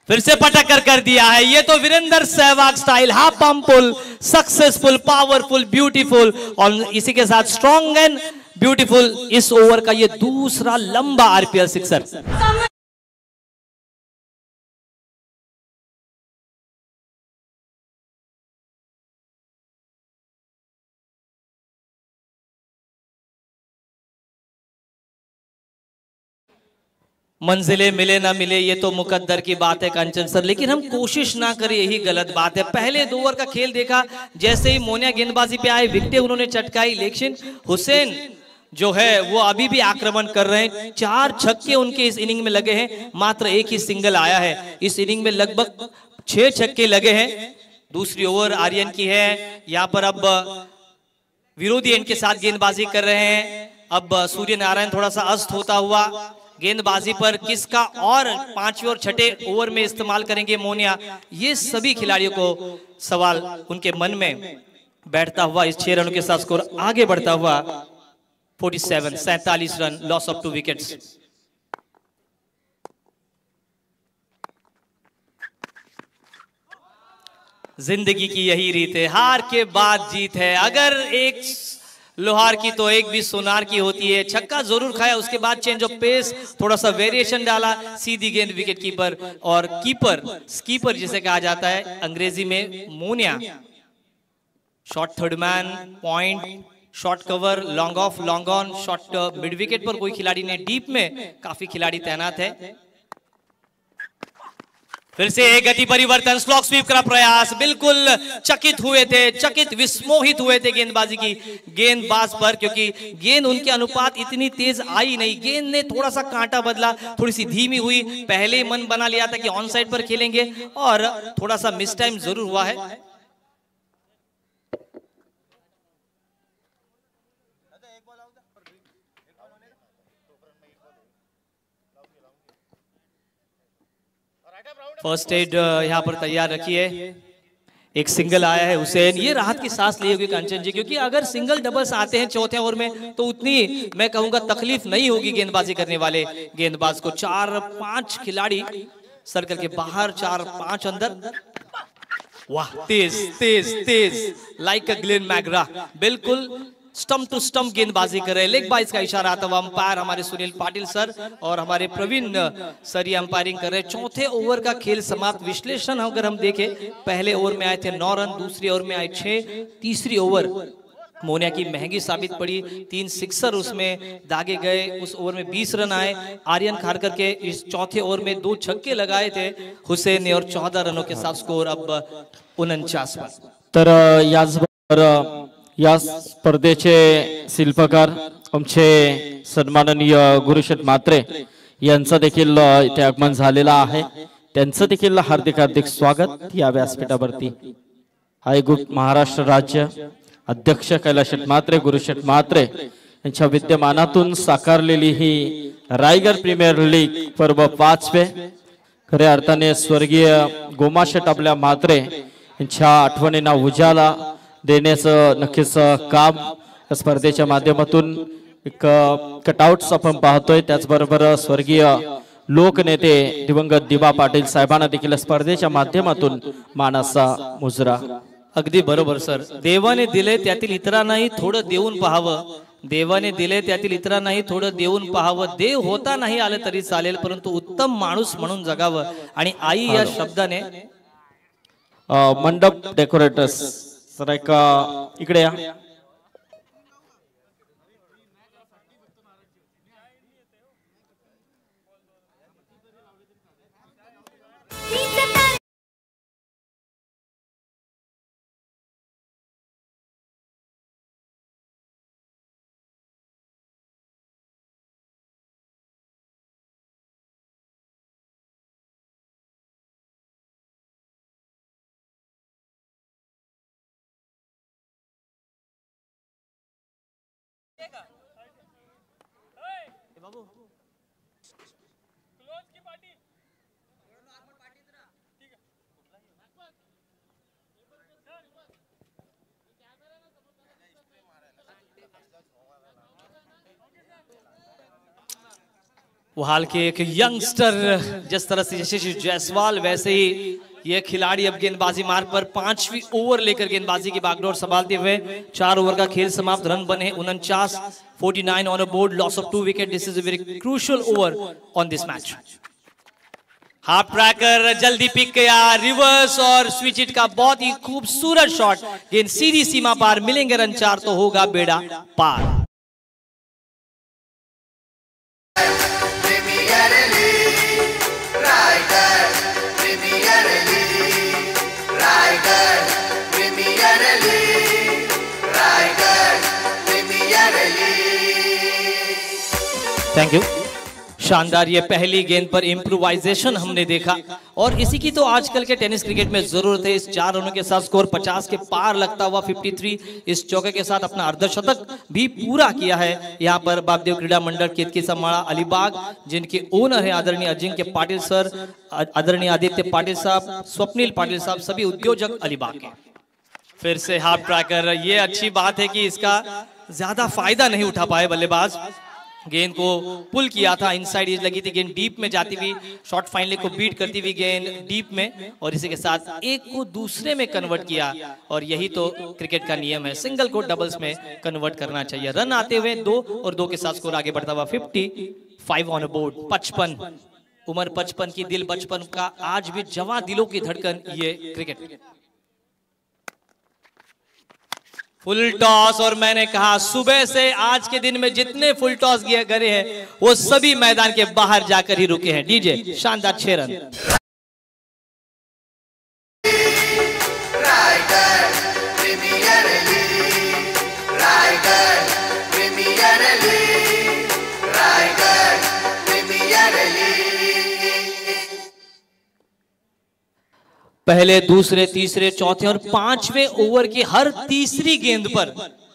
फिर से पटक कर दिया है। ये तो वीरेंद्र सहवाग स्टाइल, हाफ पंपफुल, सक्सेसफुल, पावरफुल, ब्यूटीफुल, और इसी के साथ स्ट्रॉन्ग एंड ब्यूटीफुल। इस ओवर का ये दूसरा लंबा आरपीएल सिक्सर। मंजिलें मिले ना मिले ये तो मुकद्दर की बात है कंचन सर, लेकिन हम कोशिश ना करें यही गलत बात है। पहले 2 ओवर का खेल देखा, जैसे ही मोनिया गेंदबाजी पे आए विकेटें उन्होंने चटकाई, लेकिन हुसैन जो है वो अभी भी आक्रमण कर रहे हैं। 4 छक्के उनके इस इनिंग में लगे हैं, मात्र 1 ही सिंगल आया है। इस इनिंग में लगभग 6 छक्के लगे हैं। दूसरी ओवर आर्यन की है। यहाँ पर अब विरोधी एंड के साथ गेंदबाजी कर रहे हैं। अब सूर्य नारायण थोड़ा सा अस्त होता हुआ गेंदबाजी पर किसका और 5वें और 6ठे ओवर में इस्तेमाल करेंगे मोनिया, ये सभी खिलाड़ियों को सवाल उनके मन में बैठता हुआ इस 6 रनों के साथ स्कोर आगे बढ़ता हुआ 47 रन, लॉस ऑफ 2 विकेट्स। जिंदगी की यही रीत है, हार के बाद जीत है। अगर एक लोहार की तो एक भी सोनार की होती है। छक्का जरूर खाया, उसके बाद चेंज ऑफ पेस, थोड़ा सा वेरिएशन डाला, सीधी गेंद विकेट कीपर और स्कीपर जिसे कहा जाता है अंग्रेजी में, मोनिया। Short third man, point, short cover, long off, long on, short mid wicket पर कोई खिलाड़ी ने, डीप में काफी खिलाड़ी तैनात है। फिर से एक गति परिवर्तन, स्लॉक स्वीप का प्रयास। बिल्कुल चकित हुए थे, चकित विस्मोहित हुए थे गेंदबाजी की गेंदबाज पर, क्योंकि गेंद उनके अनुपात इतनी तेज आई नहीं। गेंद ने थोड़ा सा कांटा बदला, थोड़ी सी धीमी हुई। पहले ही मन बना लिया था कि ऑन साइड पर खेलेंगे और थोड़ा सा मिस टाइम जरूर हुआ है। फर्स्ट एड यहाँ पर तैयार रखिए। एक सिंगल आया है हुसैन, ये राहत की सांस ली होगी कंचन जी, क्योंकि अगर सिंगल डबल्स आते हैं चौथे ओवर में तो उतनी मैं कहूंगा तकलीफ नहीं होगी गेंदबाजी करने वाले गेंदबाज को। 4-5 खिलाड़ी सर्कल के बाहर, 4-5 अंदर। वाह, तेज तेज तेज, लाइक अ ग्लेन मैग्रा, बिल्कुल स्टंप टू स्टंप गेंदबाजी कर रहे हैं। लेग बाइज का इशारा आता हुआ अंपायर हमारे सुनील पाटिल सर और हमारे प्रवीण सर ये अंपायरिंग कर रहे हैं। चौथे ओवर का खेल समाप्त। विश्लेषण अगर हम देखें, पहले ओवर में आए थे 9 रन, दूसरी ओवर में आए 6, तीसरी ओवर मोनिया की महंगी साबित पड़ी। 3 सिक्सर उसमें दागे गए। उस ओवर में 20 रन आए। आर्यन खारकर के इस चौथे ओवर में 2 छक्के लगाए थे हुसैन ने और 14 रनों के साथ स्कोर अब 49 पर। तर या स्पर्धेचे शिल्पकार आमचे सन्माननीय गुरुशेठ म्हात्रे यांचं देखील इथे आगमन झालेलं आहे। त्यांचं देखील हार्दिक हार्दिक स्वागत या व्यासपीठावरती। आयोजक महाराष्ट्र राज्य अध्यक्ष कैलाशेठ म्हात्रे, गुरुशेठ म्हात्रे यांच्या विद्यमानातून साकारलेली ही रायगड प्रीमियर लीग पर्व 5वे खऱ्या अर्थाने स्वर्गीय गोमाशेठ आपल्या म्हात्रे यांच्या आठवणींना उजाला देण्याचं नक्कीच काम स्पर्धेच्या माध्यमातून एक कटआउट्स आपण पाहतोय। त्याचबरोबर स्वर्गीय लोकनेते दिवंगत दिवा पाटील साहेबांना देखील स्पर्धेच्या माध्यमातून मानाचा मुजरा। अगदी बरोबर सर, देवाने दिले त्यातील इतरांनाही थोडं देऊन पाहावं, देवाने दिले त्यातील इतरांनाही थोडं देऊन पाहावं। देव होता नाही आलं तरी चालेल, परंतु उत्तम माणूस म्हणून जगावं। आणि आई या शब्दाने मंडप डेकोरेटर्स सर एक इकडे या। वहाल के एक यंगस्टर जिस तरह से यशस्वी जायसवाल वैसे ही ये खिलाड़ी अब गेंदबाजी मार्ग पर 5वीं ओवर लेकर गेंदबाजी की बागडोर संभालते हुए 4 ओवर का खेल समाप्त। रन बने 49 on a board, loss of 2 wicket. This is a very crucial over on this match. Half tracker जल्दी पिक किया, रिवर्स और स्विच हिट का बहुत ही खूबसूरत शॉट। गेंद सीधी सीमा पार, मिलेंगे रन 4 तो होगा बेड़ा पार। Thank you. शानदार ये पहली गेंद पर इम्प्रोवाइजेशन हमने देखा और इसी की तो आजकल के टेनिस क्रिकेट में जरूरत है। इस 4 रनों के साथ स्कोर 50 के पार लगता हुआ 53 इस चौके के साथ अपना अर्धशतक भी पूरा किया है। यहाँ पर बापदेव क्रीडा मंडल केतकी समाड़ा अलीबाग, जिनके ओनर है आदरणीय अजिंक्य पाटिल सर, आदरणीय आदित्य पाटिल साहब, स्वप्निल पाटिल साहब, सभी उद्योजक अलीबाग के। फिर से हाफ ट्रैकर, ये अच्छी बात है कि इसका ज्यादा फायदा नहीं उठा पाए बल्लेबाज। गेंद को पुल किया था, इनसाइड एज लगी थी, गेंद डीप में जाती हुई शॉर्ट फाइनली को बीट करती हुई गेंद डीप में, और इसी के साथ एक को दूसरे में कन्वर्ट किया। और यही तो क्रिकेट का नियम है, सिंगल को डबल्स में कन्वर्ट करना चाहिए। रन आते हुए 2 और 2 के साथ स्कोर आगे बढ़ता हुआ 55 ऑन बोर्ड। 55 उम्र 55 की, दिल बचपन का, आज भी जवां दिलों की धड़कन ये क्रिकेट। फुल टॉस, और मैंने कहा सुबह से आज के दिन में जितने फुल टॉस गए हैं वो सभी मैदान के बाहर जाकर ही रुके हैं। डीजे शानदार 6 रन। पहले, दूसरे, तीसरे, चौथे और 5वें ओवर की हर तीसरी गेंद पर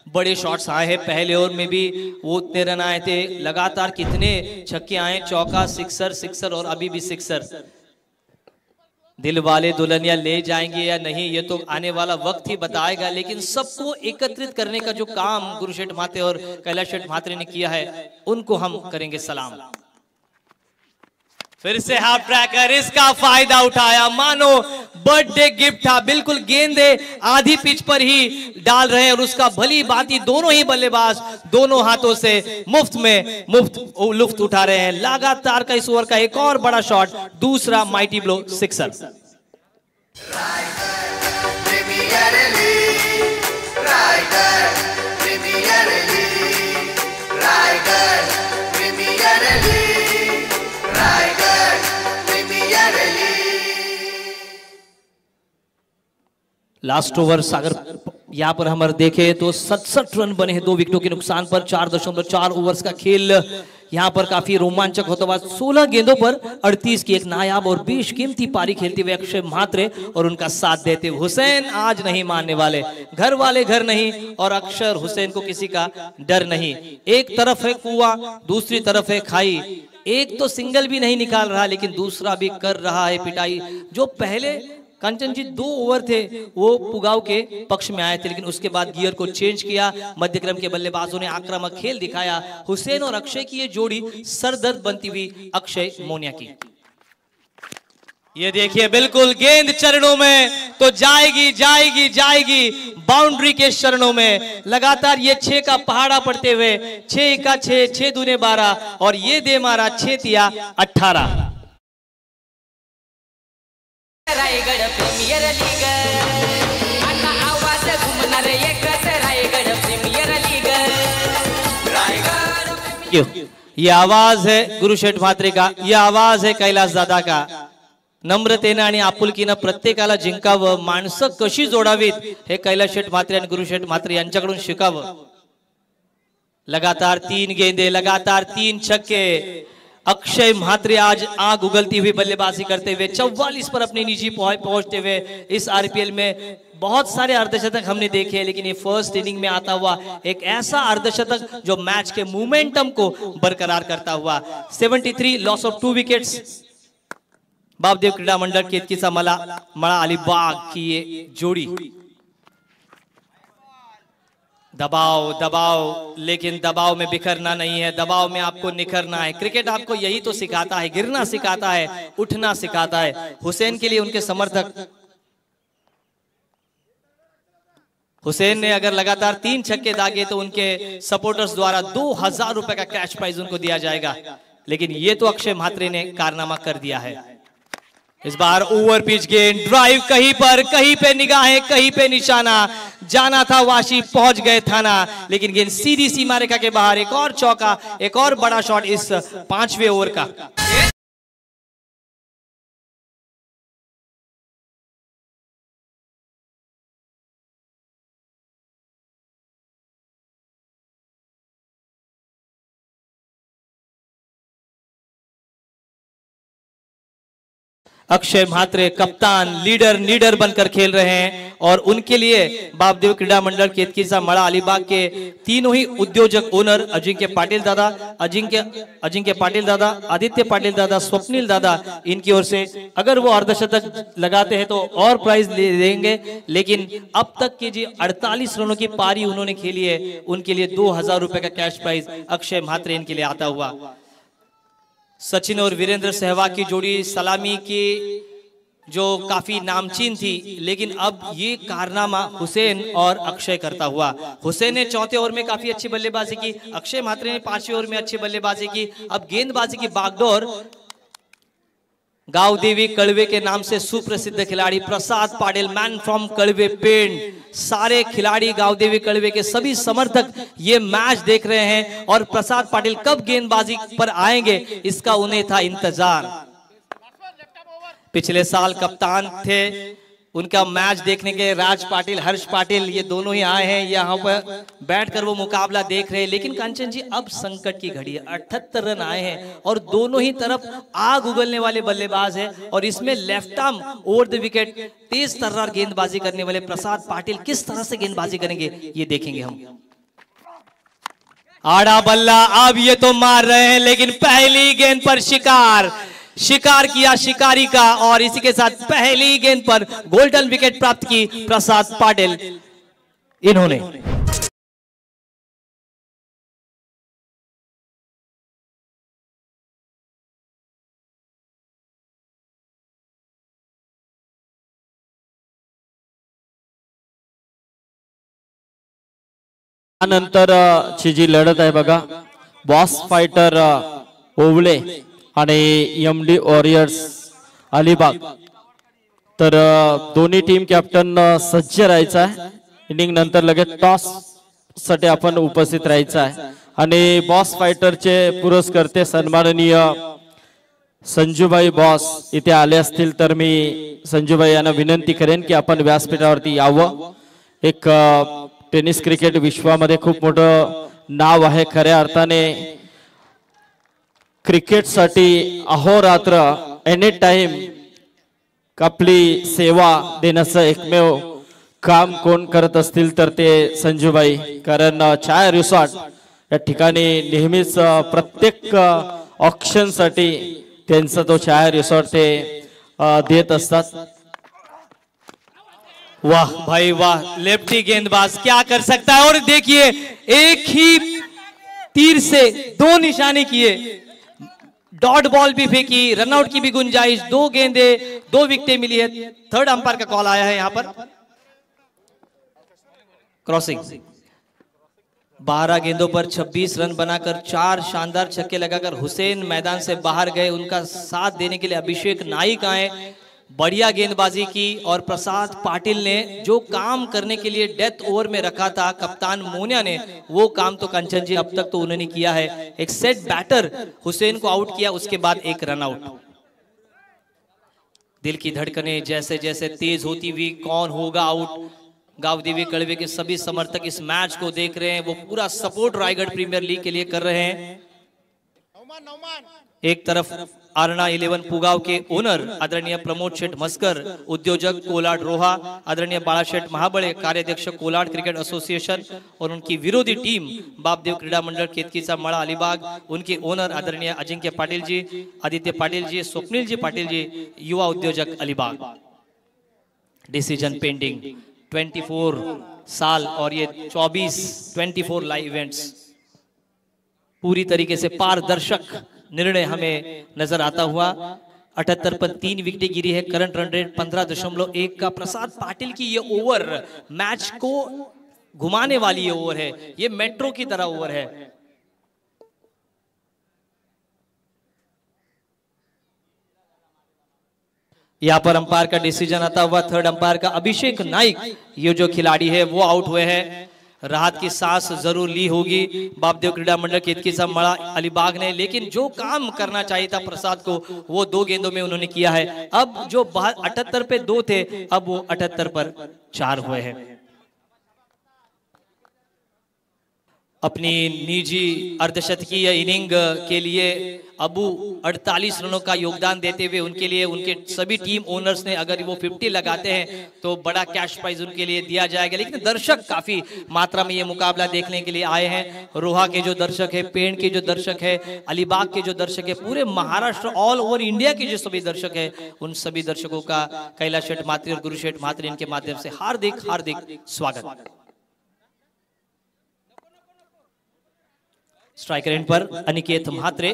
बड़े शॉट्स आए हैं। पहले ओवर में भी वो उतने रन आए थे, लगातार कितने छक्के आए, चौका, सिक्सर, सिक्सर और अभी भी सिक्सर। दिल वाले दुल्हनिया ले जाएंगे या नहीं ये तो आने वाला वक्त ही बताएगा, लेकिन सबको एकत्रित करने का जो काम गुरुशेठ म्हात्रे और कैलाश शेठ म्हात्रे ने किया है उनको हम करेंगे सलाम। फिर से हाफ ट्रैकर, इसका फायदा उठाया, मानो बर्थडे गिफ्ट था। बिल्कुल गेंदे आधी पिच पर ही डाल रहे हैं और उसका भली भांति दोनों ही बल्लेबाज दोनों हाथों से मुफ्त लुफ्त उठा रहे हैं। लगातार का इस ओवर का एक और बड़ा शॉट, दूसरा mighty blow, sixer. Last over Sagar यहां पर हम देखें तो 67 रन बने हैं 2 विकेटों के नुकसान पर। 4.4 ओवर्स का खेल यहां पर काफी रोमांचक होता हुआ 16 गेंदों पर 38 की एक नायाब और बेशकीमती पारी खेलते हुए अक्षय म्हात्रे और उनका साथ देते हुए हुसैन आज नहीं मानने वाले, घर वाले घर नहीं, और अक्षर हुसैन को किसी का डर नहीं। एक तरफ है कुआं, दूसरी तरफ है खाई, एक तो सिंगल भी नहीं निकाल रहा लेकिन दूसरा भी कर रहा है पिटाई। जो पहले कंचन जी 2 ओवर थे वो पुगाव के पक्ष में आए थे, लेकिन उसके बाद गियर को चेंज किया। मध्यक्रम के बल्लेबाजों ने आक्रामक खेल दिखाया। हुसैन और अक्षय की ये जोड़ी सरदर्द बनती हुई अक्षय मोनिया की। ये देखिए बिल्कुल गेंद चरणों में तो जाएगी जाएगी जाएगी, बाउंड्री के चरणों में लगातार ये 6 का पहाड़ा पड़ते हुए 6 का 6, 6 दूने 12 और ये दे मारा 6 तिया 18। रायगड प्रीमियर लीग आता आवाज घुमणार एकच रायगड प्रीमियर लीग रायगड। ये आवाज है गुरुशेठ म्हात्रे का, ये आवाज है कैलास दादा का। नम्रतेने आणि आपुलकीनं प्रत्येकाला जिंकावं, माणसं कशी जोडावीत हे कैलास शेठ म्हात्रे आणि गुरुशेठ म्हात्रे यांच्याकडून शिकावं। लगातार 3 गेंदे, लगातार 3 छक्के। अक्षय म्हात्रे आज आग उगलती हुई बल्लेबाजी करते हुए 44 पर अपनी निजी पहुंचते हुए इस आरपीएल में बहुत सारे अर्धशतक हमने देखे हैं, लेकिन ये फर्स्ट इनिंग में आता हुआ एक ऐसा अर्धशतक जो मैच के मोमेंटम को बरकरार करता हुआ। 73 लॉस ऑफ 2 विकेट्स। बापदेव क्रीडा मंडळ केतकीचा मळा अलिबाग की ये जोड़ी। दबाव दबाव, लेकिन दबाव में बिखरना नहीं है, दबाव में आपको निखरना है। क्रिकेट आपको यही तो सिखाता है, गिरना सिखाता है, उठना सिखाता है। हुसैन के लिए उनके समर्थक, हुसैन ने अगर लगातार 3 छक्के दागे तो उनके सपोर्टर्स द्वारा 2000 रुपए का कैश प्राइज उनको दिया जाएगा, लेकिन ये तो अक्षय म्हात्रे ने कारनामा कर दिया है। इस बार ओवर पिच गेंद, ड्राइव कहीं पे निगाहें, कहीं पे निशाना, जाना था वाशी, पहुंच गए थाना, लेकिन गेंद सीधी सीमा रेखा के बाहर। एक और चौका, एक और बड़ा शॉट इस 5वें ओवर का। अक्षय म्हात्रे कप्तान, लीडर बनकर खेल रहे हैं और उनके लिए बापदेव क्रीडा मंडळ केतकीचा मळा अलिबाग के तीनों ही उद्योजक ओनर अजिंक्य पाटिल दादा, अजिंक्य पाटिल दादा, आदित्य पाटिल दादा, स्वप्निल दादा, इनकी ओर से अगर वो अर्धशतक लगाते हैं तो और प्राइज ले देंगे, लेकिन अब तक की जी 48 रनों की पारी उन्होंने खेली है, उनके लिए 2000 रुपए का कैश प्राइज अक्षय म्हात्रे इनके लिए आता हुआ। सचिन और वीरेंद्र सहवाग की जोड़ी सलामी की जो काफी नामचीन थी, लेकिन अब ये कारनामा हुसैन और अक्षय करता हुआ। हुसैन ने चौथे ओवर में काफी अच्छी बल्लेबाजी की, अक्षय म्हात्रे ने 5वें ओवर में अच्छी बल्लेबाजी की। अब गेंदबाजी की बागडोर गावदेवी कड़वे के नाम से सुप्रसिद्ध खिलाड़ी प्रसाद पाटिल, मैन फ्रॉम कड़वे पेंड, सारे खिलाड़ी गावदेवी कड़वे के सभी समर्थक ये मैच देख रहे हैं और प्रसाद पाटिल कब गेंदबाजी पर आएंगे इसका उन्हें था इंतजार। पिछले साल कप्तान थे, उनका मैच देखने के राज पाटिल, हर्ष पाटिल, ये दोनों ही आए हैं यहाँ पर बैठकर वो मुकाबला देख रहे हैं। लेकिन कांचन जी अब संकट की घड़ी है, 78 रन आए हैं और दोनों ही तरफ आग उगलने वाले बल्लेबाज हैं और इसमें left arm over the wicket तेज तर्रार गेंदबाजी करने वाले प्रसाद पाटिल किस तरह से गेंदबाजी करेंगे ये देखेंगे हम। आड़ा बल्ला, अब ये तो मार रहे हैं, लेकिन पहली गेंद पर शिकार किया शिकारी का और इसी के साथ पहली गेंद पर गोल्डन विकेट प्राप्त की प्रसाद पाटिल इन्होंने। त्यानंतर ची जी लढत आहे बघा, बॉस फायटर ओवले आणि एमडी वॉरियर्स अलिबाग, तर दोन्ही टीम कॅप्टन सज्ज राहायचं आहे। इनिंग नंतर लगेच टॉस साठी आपण उपस्थित राहायचं आहे आणि बॉस फायटरचे पुरस्कर्ते सन्माननीय संजूभाई बॉस इथे आले असतील तर मी संजूभाई यांना विनंती करेन की आपण व्यासपीठावरती यावं। एक टेनिस क्रिकेट विश्वामध्ये खूप मोठं नाव आहे, खऱ्या अर्थाने क्रिकेट साठी अहोरात्र एनी टाइम आपली सेवा देण्याचं एकमेव काम कोण करत असतील तर ते संजूबाई, कारण छाया रिसॉर्ट या ठिकाणी नेहमीच प्रत्येक ऑक्शन साठी त्यांचा तो छाया रिसॉर्ट ते देत असतात। वाह भाई वाह, लेफ्टी गेंदबाज क्या कर सकता है और देखिए एक ही तीर से 2 निशाने किए, डॉट बॉल भी फेंकी, रनआउट की भी गुंजाइश, 2 गेंदे 2 विकेटें मिली है। थर्ड अंपायर का कॉल आया है यहां पर क्रॉसिंग। 12 गेंदों पर 26 रन बनाकर 4 शानदार छक्के लगाकर हुसैन मैदान से बाहर गए। उनका साथ देने के लिए अभिषेक नाइक आए, बढ़िया गेंदबाजी की और प्रसाद पाटिल ने जो काम करने के लिए डेथ ओवर में रखा था कप्तान मोनिया ने, वो काम तो कंचन जी अब तक तो उन्होंने किया है। एक सेट बैटर हुसैन को आउट किया, उसके बाद एक रन आउट। दिल की धड़कनें जैसे जैसे तेज होती हुई, कौन होगा आउट, गावदेवी कड़वे के सभी समर्थक इस मैच को देख रहे हैं, वो पूरा सपोर्ट रायगढ़ प्रीमियर लीग के लिए कर रहे हैं। एक तरफ आरणा 11 पुगाव के ओनर आदरणीय प्रमोद शेठ मस्कर, उद्योजक कोलाड रोहा, आदरणीय बाळाशेठ महाबळे, कार्याध्यक्ष कोलाड क्रिकेट एसोसिएशन, और उनकी विरोधी टीम बापदेव क्रीडा मंडल केतकीचा मळा अलीबाग, उनके ओनर आदरणीय अजिंक्य पाटिल जी, आदित्य पाटिल जी, स्वप्निल जी पाटिल जी, युवा उद्योजक अलीबाग। डिसीजन पेंडिंग 24 साल और ये 24 लाइव इवेंट्स, पूरी तरीके से पारदर्शक निर्णय हमें नजर आता हुआ। 78 पर 3 विकेटें गिरी है। करंट रन रेट 15.1 का। प्रसाद पाटिल की ये ओवर मैच को घुमाने वाली ये ओवर है, ये मेट्रो की तरह ओवर है। यहां पर अंपायर का डिसीजन आता हुआ, थर्ड अंपायर का अभिषेक नाइक, ये जो खिलाड़ी है वो आउट हुए हैं। राहत की सांस जरूर ली होगी बापदेव क्रीडा मंडल केतकी मड़ा अलीबाग ने, लेकिन जो काम करना चाहिए था प्रसाद को वो 2 गेंदों में उन्होंने किया है। अब जो 78 पे 2 थे, अब वो 78 पर 4 हुए हैं। अपनी निजी अर्धशतकीय इनिंग के लिए अबू 48 रनों का योगदान देते हुए उनके लिए उनके सभी टीम ओनर्स ने अगर वो 50 लगाते हैं तो बड़ा कैश प्राइज उनके लिए दिया जाएगा। लेकिन दर्शक काफी मात्रा में ये मुकाबला देखने के लिए आए हैं। रोहा के जो दर्शक है, पेड़ के जो दर्शक है, अलीबाग के जो दर्शक है, पूरे महाराष्ट्र ऑल ओवर इंडिया के जो सभी दर्शक है, उन सभी दर्शकों का कैलाश शेठ मात्री और गुरु शेठ मात्री इनके माध्यम से हार्दिक हार्दिक स्वागत। स्ट्राइकर एंड पर अनिकेत म्हात्रे,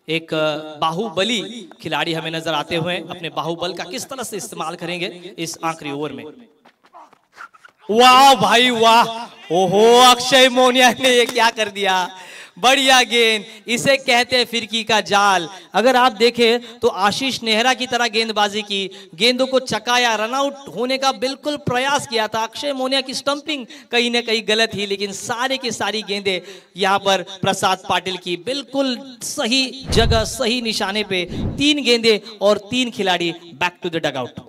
एक बाहुबली खिलाड़ी हमें नजर आते हुए अपने बाहुबल का किस तरह से इस्तेमाल करेंगे इस आखिरी ओवर में। वाह भाई वाह, ओहो अक्षय मोनिया ने ये क्या कर दिया, बढ़िया गेंद, इसे कहते हैं फिरकी का जाल। अगर आप देखें तो आशीष नेहरा की तरह गेंदबाजी की, गेंदों को चकाया, रनआउट होने का बिल्कुल प्रयास किया था। अक्षय मोनिया की स्टंपिंग कहीं ना कहीं गलत थी, लेकिन सारे की सारी गेंदें यहां पर प्रसाद पाटिल की बिल्कुल सही जगह सही निशाने पे, 3 गेंदें और 3 खिलाड़ी बैक टू द डगआउट।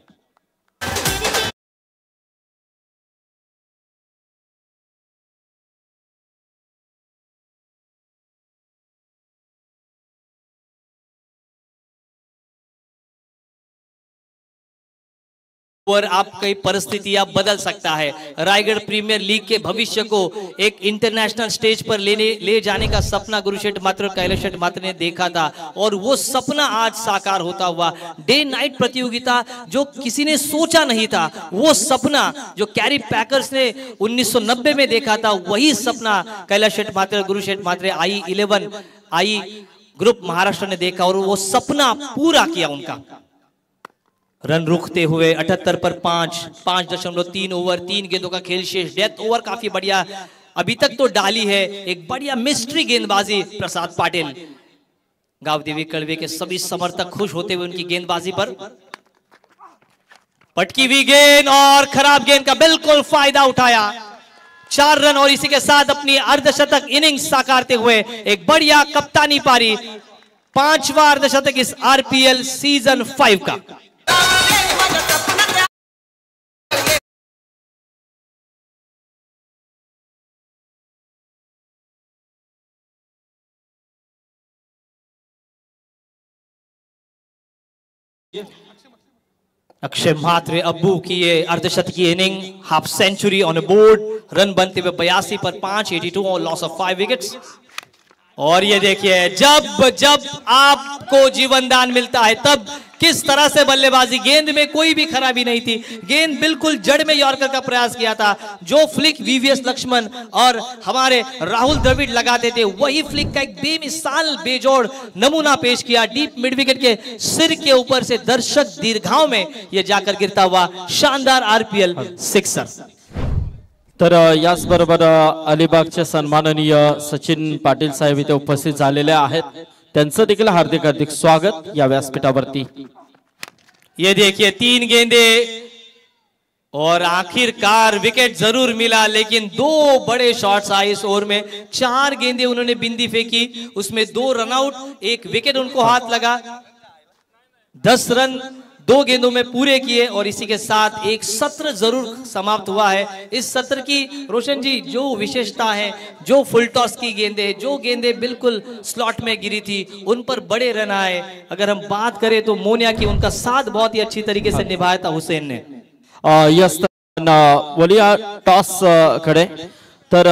और आपकी परिस्थितियां बदल सकता है। रायगढ़ प्रीमियर लीग के भविष्य को एक इंटरनेशनल स्टेज पर ले जाने का सपना गुरुशेठ मात्र और कैलाश शेठ मात्र ने देखा था, और वो सपना आज साकार होता हुआ। डे नाइट प्रतियोगिता जो किसी ने सोचा नहीं था, वो सपना जो कैरी पैकर्स ने 1990 में देखा था, वही सपना कैलाश शेठ मात्र और गुरुशेठ मात्र आई ग्रुप महाराष्ट्र ने देखा और वो सपना पूरा किया उनका। रन रुकते हुए 78 पर 5.3 ओवर, 3 गेंदों का खेल शेष। डेथ ओवर काफी बढ़िया अभी तक तो डाली है, एक बढ़िया मिस्ट्री गेंदबाजी प्रसाद पाटिल। गावदेवी कड़वे के सभी समर्थक खुश होते हुए उनकी गेंदबाजी पर। पटकी हुई गेंद और खराब गेंद का बिल्कुल फायदा उठाया। 4 रन और इसी के साथ अपनी अर्धशतक इनिंग्स साकारते हुए एक बढ़िया कप्तानी पारी, 5वां अर्धशतक इस आरपीएल सीजन 5 का। अक्षय म्हात्रे अब्बू की ये अर्धशतकीय inning, half century on board, run बनते हुए 82 पर 5, 82 और लॉस ऑफ 5 विकेट्स। और ये देखिए जब आपको जीवन दान मिलता है तब किस तरह से बल्लेबाजी, गेंद में कोई भी खराबी नहीं थी, गेंद बिल्कुल जड़ में यॉर्कर का प्रयास किया था। जो फ्लिक वीवीएस लक्ष्मण और हमारे राहुल द्रविड़ लगाते थे, वही फ्लिक का एक बेमिसाल बेजोड़ नमूना पेश किया। डीप मिड विकेट के सिर के ऊपर से दर्शक दीर्घाओं में यह जाकर गिरता हुआ शानदार आरपीएल सिक्सर। तर याचबरोबर अलिबागचे सन्माननीय सचिन पाटील साहेब इथे उपस्थित झालेले आहेत, त्यांचं देखील हार्दिक हार्दिक स्वागत या व्यासपीठावरती। ये देखिए 3 गेंदे और आखिरकार विकेट जरूर मिला, लेकिन 2 बड़े शॉट्स आए इस ओवर में। 4 गेंदे उन्होंने बिंदी फेंकी, उसमें 2 रनआउट, 1 विकेट उनको हाथ लगा। 10 रन 2 गेंदों में पूरे किए और इसी के साथ एक सत्र जरूर समाप्त हुआ है। इस सत्र की रोशन जी जो विशेषता है, जो फुल टॉस की गेंदे, जो गेंदे बिल्कुल स्लॉट में गिरी थी, उन पर बड़े रन आए। अगर हम बात करें तो मोनिया की, उनका साथ बहुत ही अच्छी तरीके से निभाया था हुसैन ने। यस वलिया टॉस कडे तर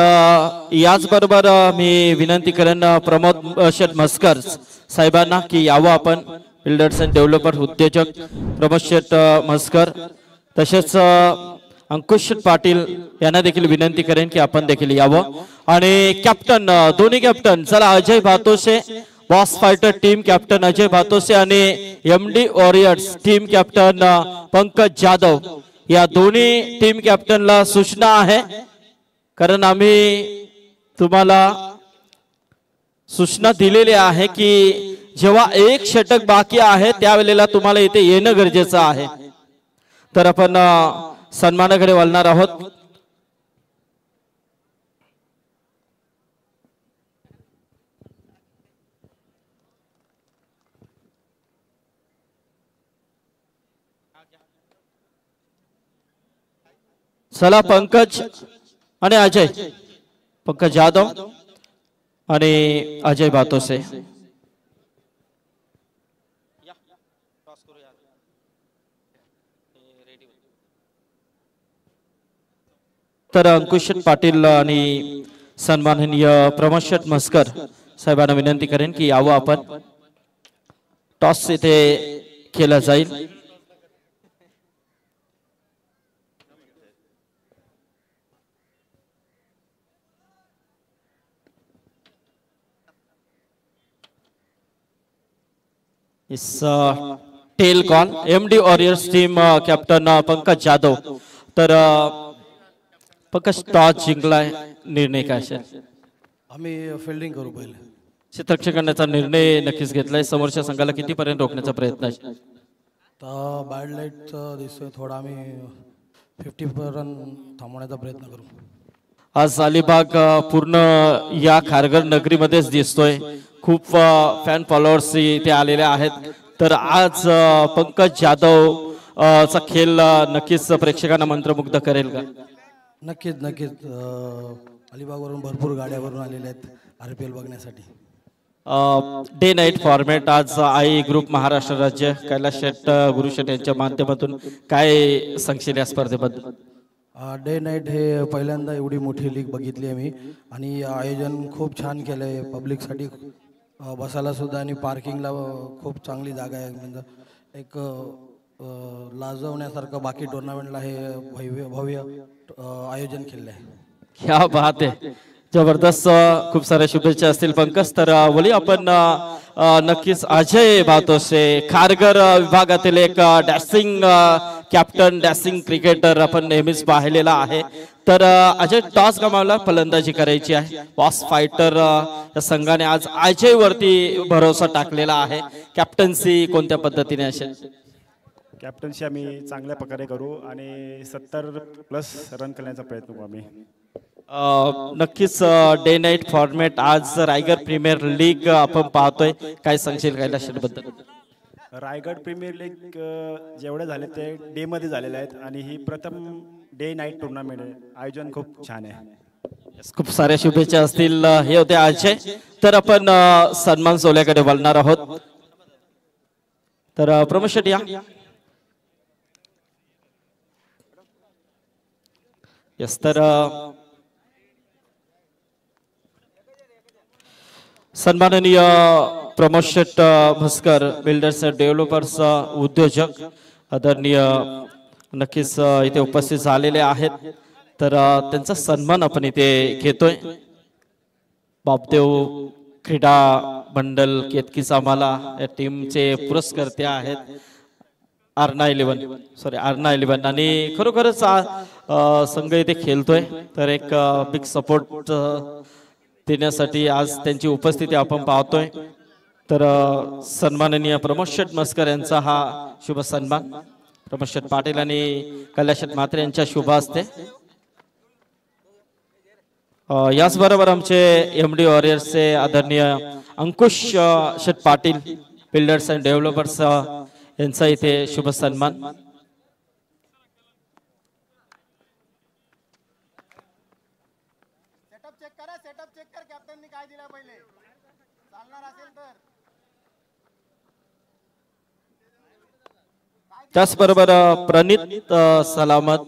याचबरोबर मी विनंती करेन प्रमोद शेठ म्हसकर साहेबांना की यावं आपण बिल्डर्स अँड डेव्हलपर उद्योजक प्रमोद शेठ म्हसकर, तसेच अंकुश शेठ पाटील यांना देखील विनंती करेन की आपण देखील यावं। आणि कॅप्टन, दोन्ही कॅप्टन, चला Ajay Bhatose boss fighter team captain Ajay Bhatose आणि MD warriors team captain Pankaj Jadhav, या दोन्ही टीम कॅप्टनला सूचना आहे, कारण आम्ही तुम्हाला सूचना दिलेली आहे की जेव्हा एक षटक बाकी आहे त्यावेळेला तुम्हाला इथे येणं गरजेचं आहे। तर आपण सन्मानाकडे वळणार आहोत। चला पंकज आणि अजय, पंकज जाधव आणि अजय भातोसे। तर अंकुश पाटील आणि सन्माननीय प्रमोद शेठ म्हसकर साहेबांना विनंती करेन की यावं आपण, टॉस इथे केला जाईल। इस tail call MD warriors team captain Pankaj Jadhav. तर पंकज टॉस जिंकलाय, निर्णय काय असेल? आम्ही फिल्डिंग करू पहिले। क्षेत्ररक्षण करण्याचा निर्णय नक्कीच घेतलाय। समोरच्या संघाला कितीपर्यंत रोखण्याचा प्रयत्न आहे? तर बॅड लाईट दिसतोय थोडा, आम्ही 50 रन थांबवण्याचा प्रयत्न करू। आज अलिबाग पूर्ण या खारघर नगरीमध्येच दिसतोय, खूप फॅन फॉलोअर्स इथे आलेले आहेत। तर आज पंकज जाधव चा खेळ नक्कीच प्रेक्षकांना मंत्रमुग्ध करेल का? नक्कीच नक्कीच, अलिबागवरून भरपूर गाड्यावरून आलेल्या आहेत RPL बघण्यासाठी। डे नाईट फॉर्मॅट आज आई ग्रुप महाराष्ट्र राज्य कैलास शेट गुरु शेट यांच्या माध्यमातून काय सांगशील या स्पर्धेबद्दल? डे नाईट हे पहिल्यांदा एवढी मोठी लीग बघितली आहे मी, आणि आयोजन खूप छान केलं आहे। पब्लिकसाठी बसायला सुद्धा आणि पार्किंगला खूप चांगली जागा आहे, म्हणजे एक लाजवण्यासारखं बाकी टुर्नामेंटला हे भव्य आयोजन केलं आहे। क्या बात आहे, जबरदस्त, खूप साऱ्या शुभेच्छा असतील पंकज। तर बोली आपण नक्कीच अजय भातोसे खारघर विभागातील एक डॅशिंग कॅप्टन, डॅशिंग क्रिकेटर आपण नेहमीच पाहिलेला आहे। तर अजय टॉस गमावला, फलंदाजी करायची आहे। बॉस फायटर या संघाने आज अजय वरती भरोसा टाकलेला आहे। कॅप्टन्सी कोणत्या पद्धतीने असेल? कॅप्टन्सी आम्ही चांगल्या प्रकारे करू आणि 70+ रन करण्याचा प्रयत्न करू आम्ही। नक्कीच डे नाईट फॉर्मॅट आज रायगड प्रीमियर लीग आपण पाहतोय, काय सांगशील कैलास शेट बद्दल? रायगड प्रीमियर लीग जेवढे झाले ते डे मध्ये झालेले आहेत आणि ही प्रथम डे नाईट टुर्नामेंट आहे। आयोजन खूप छान आहे। खूप साऱ्या शुभेच्छा असतील। हे होते अजय। तर आपण सन्मान सोहळ्याकडे वळणार आहोत। तर प्रमोद शेट या। यस, तर सन्माननीय प्रमोद शेठ म्हसकर बिल्डर्स डेव्हलपर्स उद्योजक आदरणीय नक्कीच इथे उपस्थित झालेले आहेत। तर त्यांचा सन्मान आपण इथे घेतोय। बापदेव क्रीडा मंडल केतकीचा आम्हाला या टीमचे पुरस्कर्ते आहेत आर्ना 11 आणि खरोखरच संघ इथे खेळतोय। तर एक बिग सपोर्ट देण्यासाठी आज त्यांची उपस्थिती आपण पाहतोय। तर सन्माननीय प्रमोद शेठ म्हसकर यांचा हा शुभ सन्मान प्रमोद शेठ पाटील आणि कैलास शेठ म्हात्रे यांच्या शुभ हस्ते। याचबरोबर आमचे एमडी वॉरियर्सचे आदरणीय अंकुश शेठ पाटील बिल्डर्स अँड डेव्हलपर्स यांचा इथे शुभ सन्मान. त्याचबरोबर प्रणित सलामत,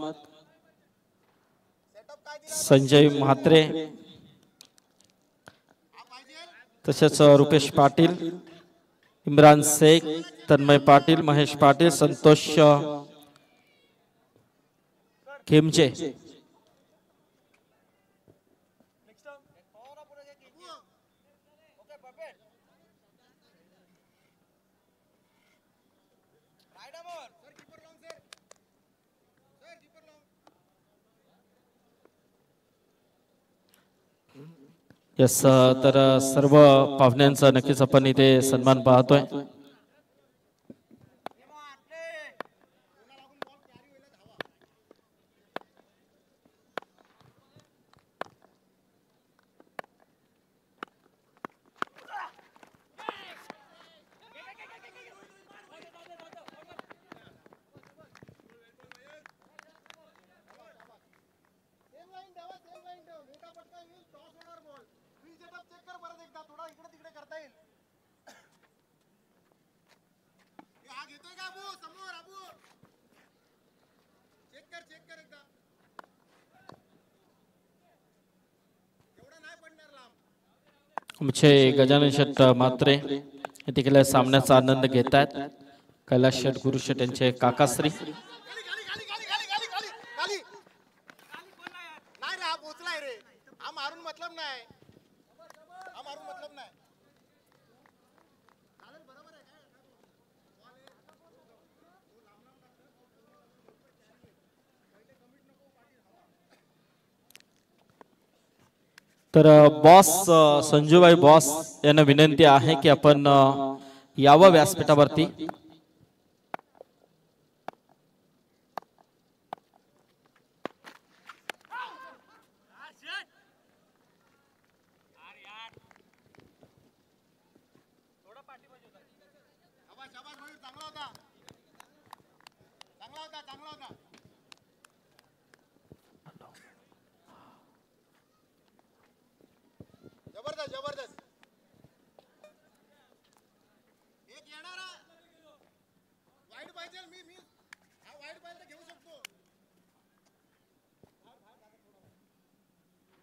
संजय म्हात्रे, तसेच रुपेश पाटील, इम्रान शेख, तन्मय पाटील, महेश पाटील, संतोष खेमचे. यस, तर सर्व पाहुण्यांचा नक्कीच आपण इथे सन्मान पाहतोय. आमचे गजानन शेट म्हात्रे तिकडे सामन्याचा आनंद घेत आहेत. कैलास शेट, गुरु शेट यांचे काकाश्री. तर बॉस संजूबाई बॉस यांना विनंती आहे की आपण यावं व्यासपीठावरती.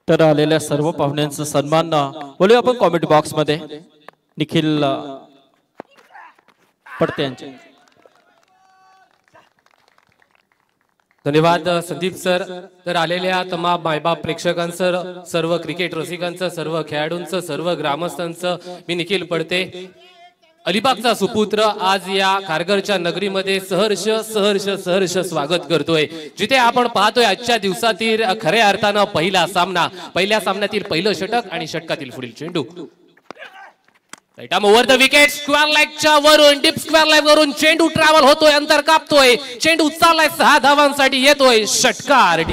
तर आलेल्या सर्व पाहुण्यांचा सन्मान बोलूया आपण कॉमेंट बॉक्स मध्ये. निखिल पडते यांचे. धन्यवाद संदीप सर. तर आलेल्या तमाम मायबाप प्रेक्षकांचं, सर्व क्रिकेट रसिकांचं, सर्व खेळाडूंचं, सर्व ग्रामस्थांचं मी निखिल पडते, अलिबागचा सुपुत्र, आज या खारघरच्या नगरीमध्ये सहर्ष सहर्ष सहर्ष स्वागत करतोय. जिथे आपण पाहतोय आजच्या दिवसातील खऱ्या अर्थानं पहिला सामना, पहिल्या सामन्यातील पहिलं षटक आणि षटकातील पुढील चेंडू. ओव्हर द विकेट, स्क्वेअर लाईनच्या वरून, डीप स्क्वेअर लाईन वरून चेंडू ट्रॅव्हल होतोय, अंतर कापतोय, चेंडू चाललाय 6 धावांसाठी, येतोय षटकार.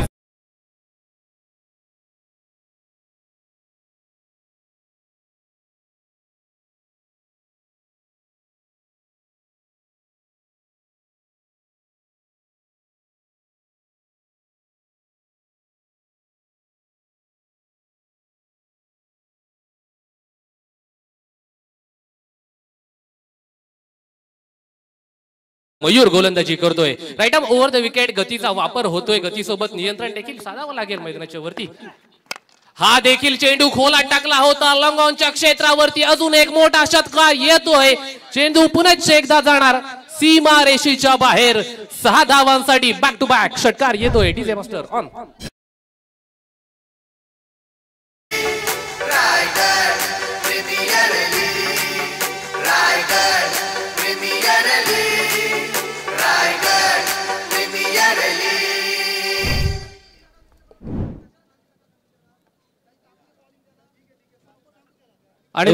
मयूर गोलंदाजी करतोय. Right arm over the wicket, गतीचा वापर होतोय, गतीसोबत नियंत्रण देखील साधावं लागेल मैदानाच्या वरती. हा देखील चेंडू खोला टाकला होता लॉंगॉनच्या क्षेत्रावरती, अजून एक मोठा षटकार येतोय, चेंडू पुन्हा एकदा जाणार सीमा रेषेच्या बाहेर. 6 धावांसाठी बॅक टू बॅक षटकार येतोय. DJ master on. आणि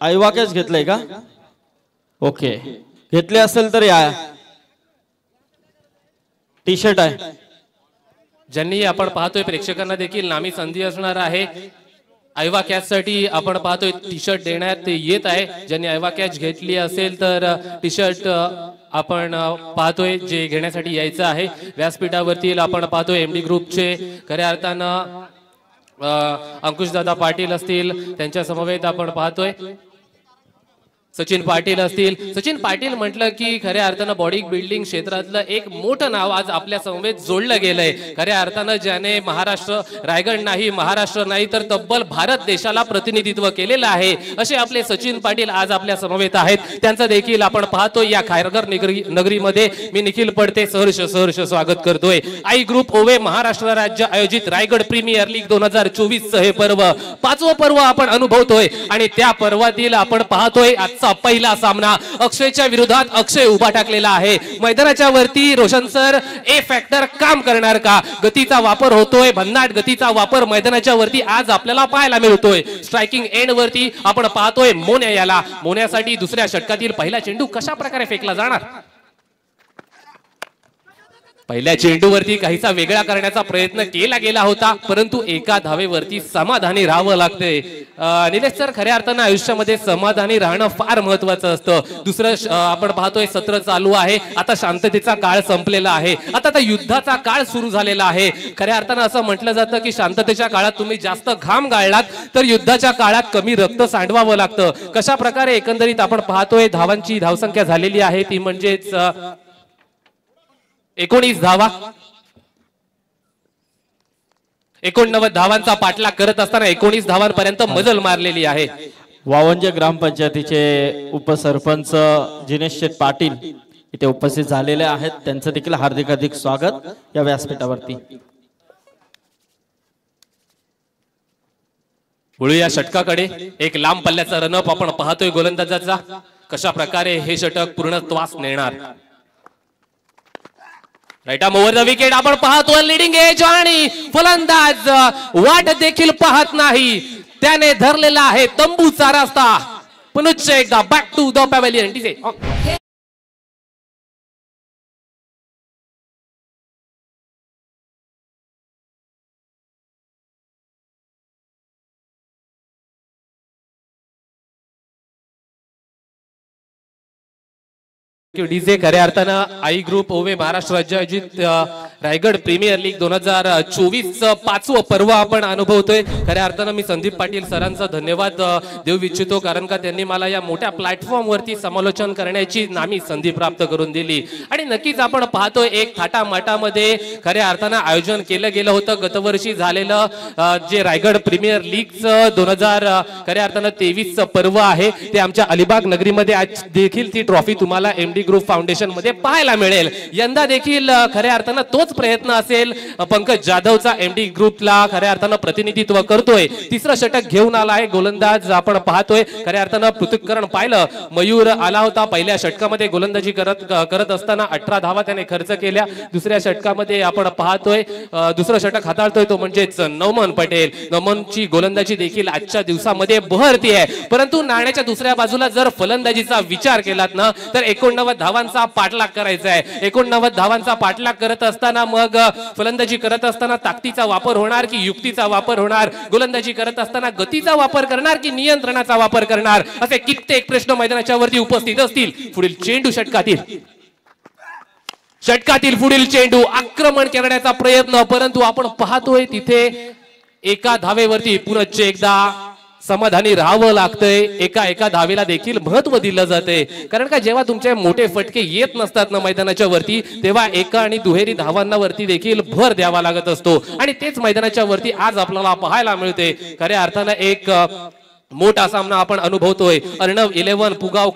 आईवाकेच घेतलंय का? ओके, घेतले असेल तर या टी शर्ट आहे. ज्यांनी आपण पाहतोय प्रेक्षकांना देखील नामी संधी असणार आहे. आयवा कॅच साठी आपण पाहतोय टी शर्ट देण्यात येत आहे. ज्यांनी आयवा कॅच घेतली असेल तर टी शर्ट आपण पाहतोय जे घेण्यासाठी यायचं आहे. व्यासपीठावरती आपण पाहतोय एमडी ग्रुपचे खऱ्या अर्थानं अंकुशदादा पाटील असतील, त्यांच्या समवेत आपण पाहतोय सचिन पाटील असतील. सचिन पाटील म्हटलं की खऱ्या अर्थानं बॉडी बिल्डिंग क्षेत्रातलं एक मोठं नाव आज आपल्या समवेत जोडलं गेलंय. खऱ्या अर्थानं ज्याने महाराष्ट्र रायगड नाही, महाराष्ट्र नाही तर तब्बल भारत देशाला प्रतिनिधित्व केलेलं आहे असे आपले सचिन पाटील आज आपल्या समवेत आहेत. त्यांचं देखील आपण पाहतो या खारघर नगरीमध्ये मी निखिल पडते सहर्ष स्वागत करतोय. आई ग्रुप ओवे महाराष्ट्र राज्य आयोजित रायगड प्रीमियर लीग 2024 हे पर्व 5वं पर्व आपण अनुभवतोय आणि त्या पर्वातील आपण पाहतोय पहिला सामना अक्षयच्या विरोधात अक्षय उभा टाकलेला आहे. मैदानाच्या वरती रोशन सर ए फॅक्टर काम करणार का? गतीचा वापर होतोय, भन्नाट गतीचा वापर मैदानाच्या वरती आज आपल्याला पाहायला मिळतोय. स्ट्रायकिंग एंड वरती आपण पाहतोय मोन्या याला. मोन्यासाठी दुसऱ्या षटकातील पहिला चेंडू कशा प्रकारे फेकला जाणार? पहिल्या चेंडूवरती काहीसा वेगळा करण्याचा प्रयत्न केला गेला होता, परंतु एका धावेवरती समाधानी राहावं लागतंय. निलेश सर, खऱ्या अर्थानं आयुष्यामध्ये समाधानी राहणं फार महत्वाचं असतं. दुसरं आपण पाहतोय सत्र चालू आहे. आता शांततेचा काळ संपलेला आहे. आता युद्धाचा काळ सुरू झालेला आहे. खऱ्या अर्थानं असं म्हटलं जातं की शांततेच्या काळात तुम्ही जास्त घाम गाळलात तर युद्धाच्या काळात कमी रक्त सांडवावं लागतं. कशा प्रकारे एकंदरीत आपण पाहतोय धावांची धावसंख्या झालेली आहे ती म्हणजेच 19 धावा. 89 धावांचा पाठलाग करत असताना 19 धावांपर्यंत मजल मारलेली आहे. वावंज ग्रामपंचायतीचे उपसरपंच जिनेश शेठ पाटील इथे उपस्थित झालेले आहेत. त्यांचं देखील हार्दिक स्वागत या व्यासपीठावरती. वळूया षटकाकडे. एक लांब पल्ल्याचा रनअप आपण पाहतोय गोलंदाजाचा. कशा प्रकारे हे षटक पूर्णत्वास नेणार? Right arm over the wicket आपण पाहतोय. लीडिंग एज आणि फलंदाज वाट देखील पाहत नाही, त्याने धरलेला आहे तंबूचा रस्ता. पुनश्च एकदा back to the pavilion. DJ खऱ्या अर्थानं आई ग्रुप ओवे महाराष्ट्र राज्य आयोजित रायगड प्रीमियर लीग 2024 5वं पर्व आपण अनुभवतोय. खऱ्या अर्थानं मी संदीप पाटील सरांचा धन्यवाद देऊ इच्छितो, कारण का त्यांनी मला या मोठ्या प्लॅटफॉर्म वरती समालोचन करण्याची नामी संधी प्राप्त करून दिली. आणि नक्कीच आपण पाहतोय एक थाटामाटामध्ये खऱ्या अर्थानं आयोजन केलं गेलं होतं. गतवर्षी झालेलं जे रायगड प्रीमियर लीगचं 2000 खऱ्या अर्थानं 23 पर्व आहे ते आमच्या अलिबाग नगरीमध्ये आज देखील ती ट्रॉफी तुम्हाला एमडी ग्रुप फाउंडेशन मध्ये पाहायला मिळेल. यंदा देखील खऱ्या अर्थानं तोच प्रयत्न असेल. पंकज जाधवचा एमडी ग्रुपला खऱ्या अर्थानं प्रतिनिधित्व करतोय. तिसरं षटक घेऊन आलाय गोलंदाज आपण पाहतोय. खऱ्या अर्थानं पृथक्करण पाहिलं. मयूर आला होता पहिल्या षटकामध्ये गोलंदाजी करत असताना 18 धावा त्याने खर्च केल्या. दुसऱ्या षटकामध्ये आपण पाहतोय दुसरं षटक हाताळतोय तो म्हणजेच नवमन पटेल. नवमनची गोलंदाजी देखील आजच्या दिवसामध्ये बहरती आहे. परंतु नाण्याच्या दुसऱ्या बाजूला जर फलंदाजीचा विचार केलात ना तर 89 धावांचा पाठलाग करायचा आहे. 89 धावांचा पाठलाग करत असताना मग फलंदाजी करत असताना ताकदीचा वापर होणार की युक्तीचा वापर होणार? गोलंदाजी करत असताना गतीचा वापर करणार की नियंत्रणाचा वापर करणार? असे कित्येक प्रश्न मैदानाच्या वरती उपस्थित असतील. पुढील चेंडू षटकातील पुढील चेंडू आक्रमण करण्याचा प्रयत्न, परंतु आपण पाहतोय तिथे एका धावेवरती पुनश्च एकदा समाधानी राहावं लागतंय. एका धावेला देखील महत्व दिलं जाते, कारण का जेव्हा तुमचे मोठे फटके येत नसतात ना मैदानाच्या वरती तेव्हा एका आणि दुहेरी धावांना वरती देखील भर द्यावा लागत असतो. आणि तेच मैदानाच्या वरती आज आपल्याला पाहायला मिळते. खऱ्या अर्थानं एक मोठा सामना आपण अनुभवतोय. अर्णव 11 पुगाव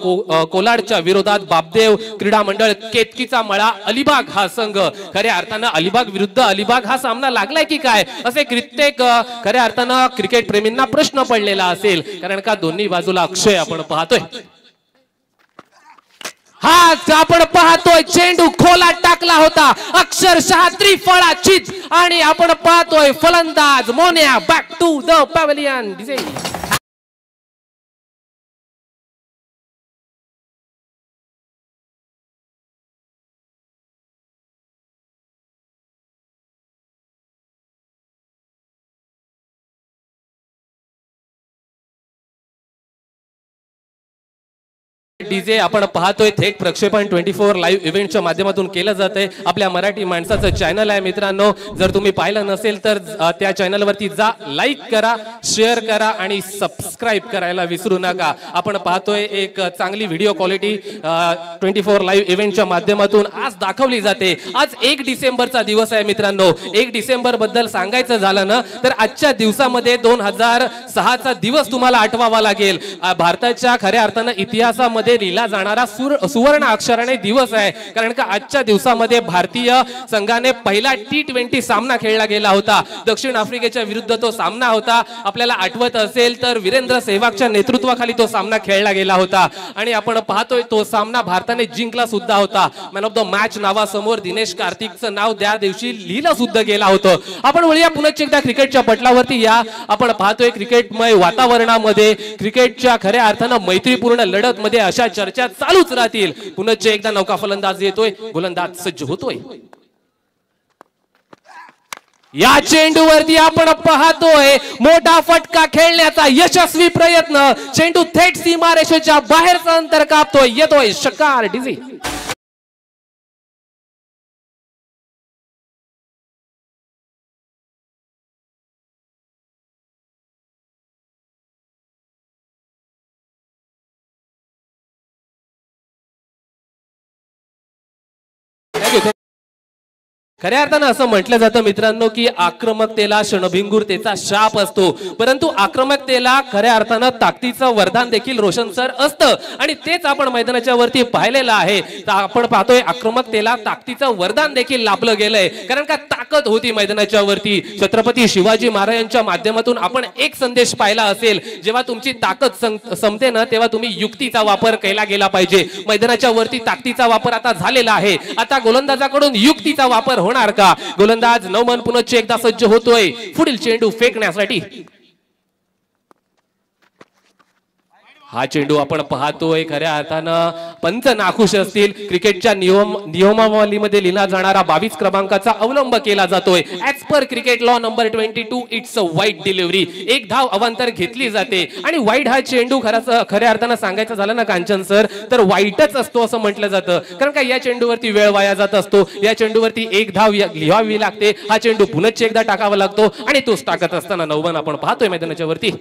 कोलाडच्या विरोधात बापदेव क्रीडा मंडळ केतकीचा मळा अलिबाग हा संघ. खऱ्या अर्थानं अलिबाग विरुद्ध अलिबाग हा सामना लागलाय की काय असे कित्येक खऱ्या अर्थानं क्रिकेट प्रेमींना प्रश्न पडलेला असेल, कारण का दोन्ही बाजूला अक्षय आपण पाहतोय. हा आपण पाहतोय चेंडू खोलात टाकला होता अक्षरशः त्रिफळाचीच. आणि आपण पाहतोय फलंदाज Monya back to the pavilion. DJ आपण पाहतोय थेट प्रक्षेपण 24 लाईव्ह इव्हेंटच्या माध्यमातून केलं जातंय. आपल्या मराठी माणसाचं चॅनल आहे मित्रांनो. जर तुम्ही पाहिलं नसेल तर त्या चॅनलवरती जा, लाईक करा, शेअर करा आणि सबस्क्राईब करायला विसरू नका. आपण पाहतोय एक चांगली व्हिडिओ क्वालिटी 24 लाईव्ह इव्हेंटच्या माध्यमातून आज दाखवली जाते. आज 1 डिसेंबरचा दिवस आहे मित्रांनो. 1 डिसेंबर बद्दल सांगायचं झालं ना तर आजच्या दिवसामध्ये 2006चा दिवस तुम्हाला आठवावा लागेल. भारताच्या खऱ्या अर्थानं इतिहासामध्ये लिहिला जाणारा सुवर्ण अक्षराने दिवस आहे. कारण का आजच्या दिवसामध्ये भारतीय संघाने पहिला T20 सामना खेळला गेला होता. दक्षिण आफ्रिकेच्या विरुद्ध तो सामना होता. आपल्याला आठवत असेल तर वीरेंद्र सेहवागच्या नेतृत्वाखाली तो सामना खेळला गेला होता आणि आपण पाहतोय तो सामना भारताने जिंकला सुद्धा होता. मॅन ऑफ द मॅच नावासमोर दिनेश कार्तिकचं नाव त्या दिवशी लिहिलं सुद्धा गेला होतं. आपण वळूया पुन्हा एकदा क्रिकेटच्या पटलावरती. या आपण पाहतोय क्रिकेटमय वातावरणामध्ये क्रिकेटच्या खऱ्या अर्थानं मैत्रीपूर्ण लढत मध्ये अशा चर्चा चालूच राहतील. पुन्हा एकदा नौका फलंदाज येतोय, गोलंदाज सज्ज होतोय. या चेंडूवरती आपण पाहतोय मोठा फटका खेळण्याचा यशस्वी प्रयत्न. चेंडू थेट सीमारेषेच्या बाहेरचं अंतर कापतोय. येतोय षटकार डीजे. खऱ्या अर्थानं असं म्हटलं जातं मित्रांनो की आक्रमकतेला क्षणभिंगुरतेचा शाप असतो, परंतु आक्रमकतेला खऱ्या अर्थानं ताकदीचं वरदान देखील रोशन सर असतं आणि तेच आपण मैदानाच्या वरती पाहिलेलं आहे. आपण पाहतोय आक्रमकतेला ताकदीचं वरदान देखील लाभलं गेलंय. कारण का ताकद होती मैदानाच्या वरती. छत्रपती शिवाजी महाराजांच्या माध्यमातून आपण एक संदेश पाहिला असेल, जेव्हा तुमची ताकद संपते ना तेव्हा तुम्ही युक्तीचा वापर केला गेला पाहिजे. मैदानाच्या वरती ताकदीचा वापर आता झालेला आहे. आता गोलंदाजाकडून युक्तीचा वापर होणार का? गोलंदाज नवमन पुन्हा एकदा सज्ज होतोय पुढील चेंडू फेकण्यासाठी. हा चेंडू आपण पाहतोय खऱ्या अर्थानं पंच नाखुश असतील. क्रिकेटच्या नियमावलीमध्ये लिहिला जाणारा 22 क्रमांकाचा अवलंब केला जातोय. As per cricket law number 22 it's a wide delivery. एक धाव अवांतर घेतली जाते आणि वाईड हा चेंडू खऱ्या अर्थानं सांगायचं झालं ना कांचन सर तर वाईटच असतो असं म्हटलं जातं. कारण का या चेंडूवरती वेळ वाया जात असतो. या चेंडूवरती एक धाव लिहावी लागते. हा चेंडू पुन्हा एकदा टाकावा लागतो आणि तोच टाकत असताना नवमन आपण पाहतोय मैदानाच्या वरती.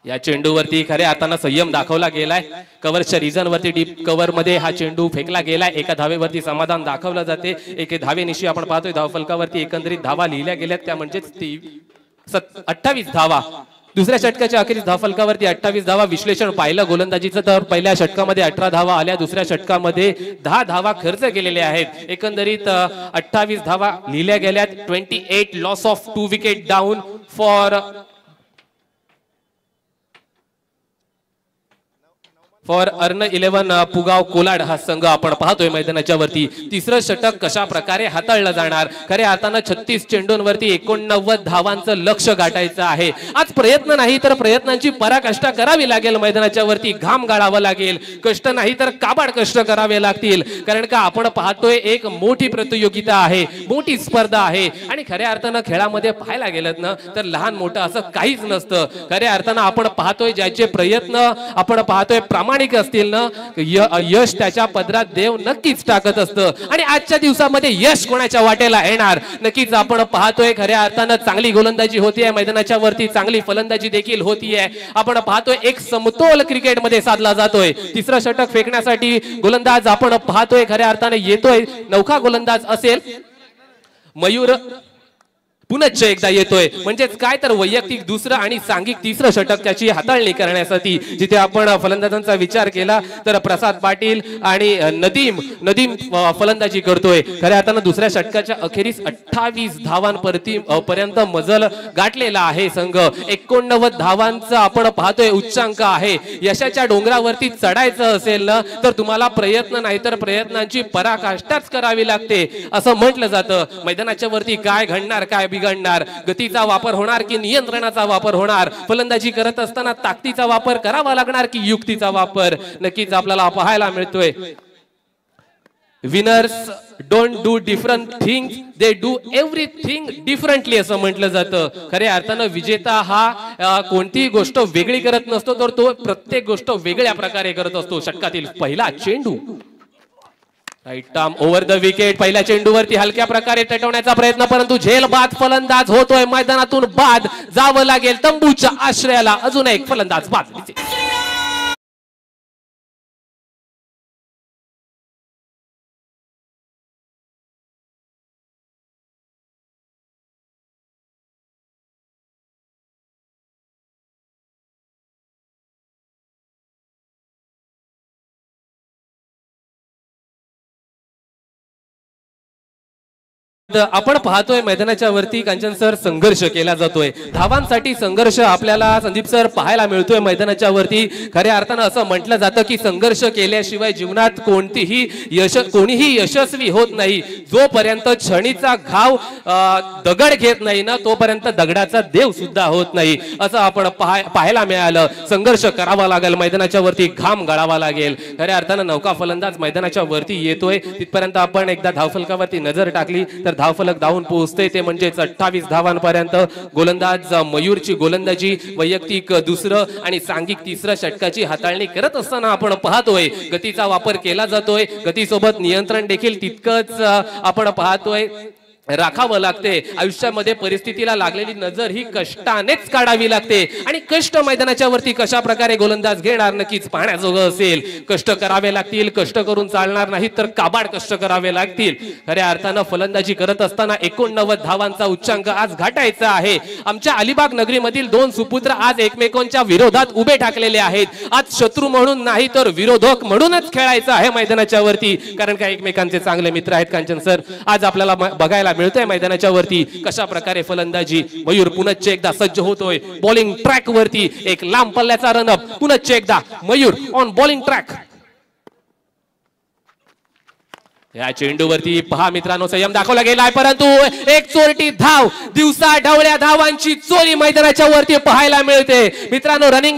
या चेंडूवरती खऱ्या अर्थानं संयम दाखवला गेलाय. कव्हरच्या रिजन वरती डीप कव्हर मध्ये हा चेंडू फेकला गेलाय. एका धावेवरती समाधान दाखवलं जाते. एके धावेनिशी आपण पाहतोय धावफलकावरती एकंदरीत धावा लिहिल्या गेल्यात त्या म्हणजे 28 धावा. दुसऱ्या षटकाच्या अखेरीस धावफलकावरती 28 धावा. विश्लेषण पाहिलं गोलंदाजीचं तर पहिल्या षटकामध्ये 18 धावा आल्या. दुसऱ्या षटकामध्ये 10 धावा खर्च केलेल्या आहेत. एकंदरीत 28 धावा लिहिल्या गेल्यात. 28 loss of 2 wicket down for अर्न 11 पुगाव कोलाड हा संघ आपण पाहतोय मैदानाच्या वरती. तिसरं षटक कशा प्रकारे हाताळलं जाणार? खऱ्या अर्थानं 36 चेंडूंवरती 89 धावांचं लक्ष गाठायचं आहे. आज प्रयत्न नाही तर प्रयत्नांची पराकाष्ठ करावी लागेल. मैदानाच्या वरती घाम गाळावा लागेल. कष्ट नाही तर काबाड कष्ट करावे लागतील. कारण का आपण पाहतोय एक मोठी प्रतियोगिता आहे, मोठी स्पर्धा आहे आणि खऱ्या अर्थानं खेळामध्ये पाहायला गेलं ना तर लहान मोठं असं काहीच नसतं. खऱ्या अर्थानं आपण पाहतोय ज्याचे प्रयत्न आपण पाहतोय प्रामाणिक असतील ना यश त्याच्या पदरात देव नक्कीच टाकत असतं. आणि आजच्या दिवसामध्ये यश कोणाच्या वाटेला येणार? नक्कीच आपण पाहतोय खऱ्या अर्थानं चांगली गोलंदाजी होतीये मैदानाच्या वरती. चांगली फलंदाजी देखील होतीये. आपण पाहतोय एक समतोल क्रिकेटमध्ये साधला जातोय. तिसरं षटक फेकण्यासाठी गोलंदाज आपण पाहतोय खऱ्या अर्थानं येतोय. नौका गोलंदाज असेल मयूर पुन्हा एकदा येतोय. म्हणजेच काय तर वैयक्तिक दुसरं आणि सांघिक तिसरं षटक त्याची हाताळणी करण्यासाठी जिथे आपण फलंदाजांचा विचार केला तर प्रसाद पाटील आणि नदीम फलंदाजी करतोय. खऱ्या अर्थानं दुसऱ्या षटकाच्या अखेरीस 28 धावांपर्यंत मजल गाठलेला आहे संघ. 89 धावांचा आपण पाहतोय उच्चांक आहे. यशाच्या डोंगरावरती चढायचं असेल ना तर तुम्हाला प्रयत्न नाही तर प्रयत्नांची पराकाष्ठाच करावी लागते असं म्हटलं जातं. मैदानाच्या वरती काय घडणार, काय बिघडणार? गतीचा वापर होणार की नियंत्रणाचा वापर होणार? फलंदाजी करत असताना ताकदीचा वापर करावा लागणार की युक्तीचा वापर? नक्कीच आपल्याला पाहायला मिळतोय. Winners don't do different things, they do everything differently असं म्हटलं जातं. खऱ्या अर्थानं विजेता हा कोणतीही गोष्ट वेगळी करत नसतो, तर तो प्रत्येक गोष्ट वेगळ्या प्रकारे करत असतो. षटकातील पहिला चेंडू right arm over the wicket. पहिल्या चेंडूवरती हलक्या प्रकारे टटवण्याचा प्रयत्न, परंतु झेल बाद फलंदाज होतोय. मैदानातून बाद जावं लागेल तंबूच्या आश्रयाला. अजून एक फलंदाज बाद. आपण पाहतोय मैदानाच्या वरती कांचन सर संघर्ष केला जातोय. धावांसाठी संघर्ष आपल्याला संदीप सर पाहायला मिळतोय मैदानाच्या वरती. खऱ्या अर्थानं असं म्हटलं जातं की संघर्ष केल्याशिवाय जीवनात कोणीही यशस्वी होत नाही. जोपर्यंत क्षणीचा घाव दगड घेत नाही ना, तोपर्यंत दगडाचा देव सुद्धा होत नाही, असं आपण पाहायला मिळालं. संघर्ष करावा लागेल मैदानाच्या वरती, घाम गळावा लागेल. खऱ्या अर्थानं नौका फलंदाज मैदानाच्या वरती येतोय. तिथपर्यंत आपण एकदा धावफलकावरती नजर टाकली तर धावफलक धावून पोहोचते ते म्हणजेच 28 धावांपर्यंत. गोलंदाज मयूरची गोलंदाजी वैयक्तिक दुसरं आणि सांघिक तिसरं षटकाची हाताळणी करत असताना आपण पाहतोय. गतीचा वापर केला जातोय, गतीसोबत नियंत्रण देखील तितकंच आपण पाहतोय राखावं लागते. आयुष्यामध्ये परिस्थितीला लागलेली नजर ही कष्टानेच काढावी लागते आणि कष्ट मैदानाच्या वरती कशा प्रकारे गोलंदाज घेणार नक्कीच पाहण्याजोगं असेल. कष्ट करावे लागतील, कष्ट करून चालणार नाहीत तर काबाड कष्ट करावे लागतील. खऱ्या अर्थानं फलंदाजी करत असताना 89 धावांचा उच्चांक आज गाठायचा आहे. आमच्या अलिबाग नगरीमधील दोन सुपुत्र आज एकमेकांच्या विरोधात उभे ठाकलेले आहेत. आज शत्रू म्हणून नाही तर विरोधक म्हणूनच खेळायचं आहे मैदानाच्या वरती, कारण का एकमेकांचे चांगले मित्र आहेत. कांचन सर आज आपल्याला बघायला मिळतंय मैदानाच्या वरती कशा प्रकारे फलंदाजी. मयूर पुनश्च एकदा सज्ज होतोय बॉलिंग ट्रॅक वरती. एक लांब पल्ल्याचा रनअप पुनश्च एकदा मयूर ऑन बॉलिंग ट्रॅक. या चेंडूवरती पहा मित्रांनो संयम दाखवला गेलाय, परंतु एक चोरटी धाव, दिवसा ढवळ्या धावांची चोरी मैदानाच्या वरती पाहायला मिळते. मित्रांनो रनिंग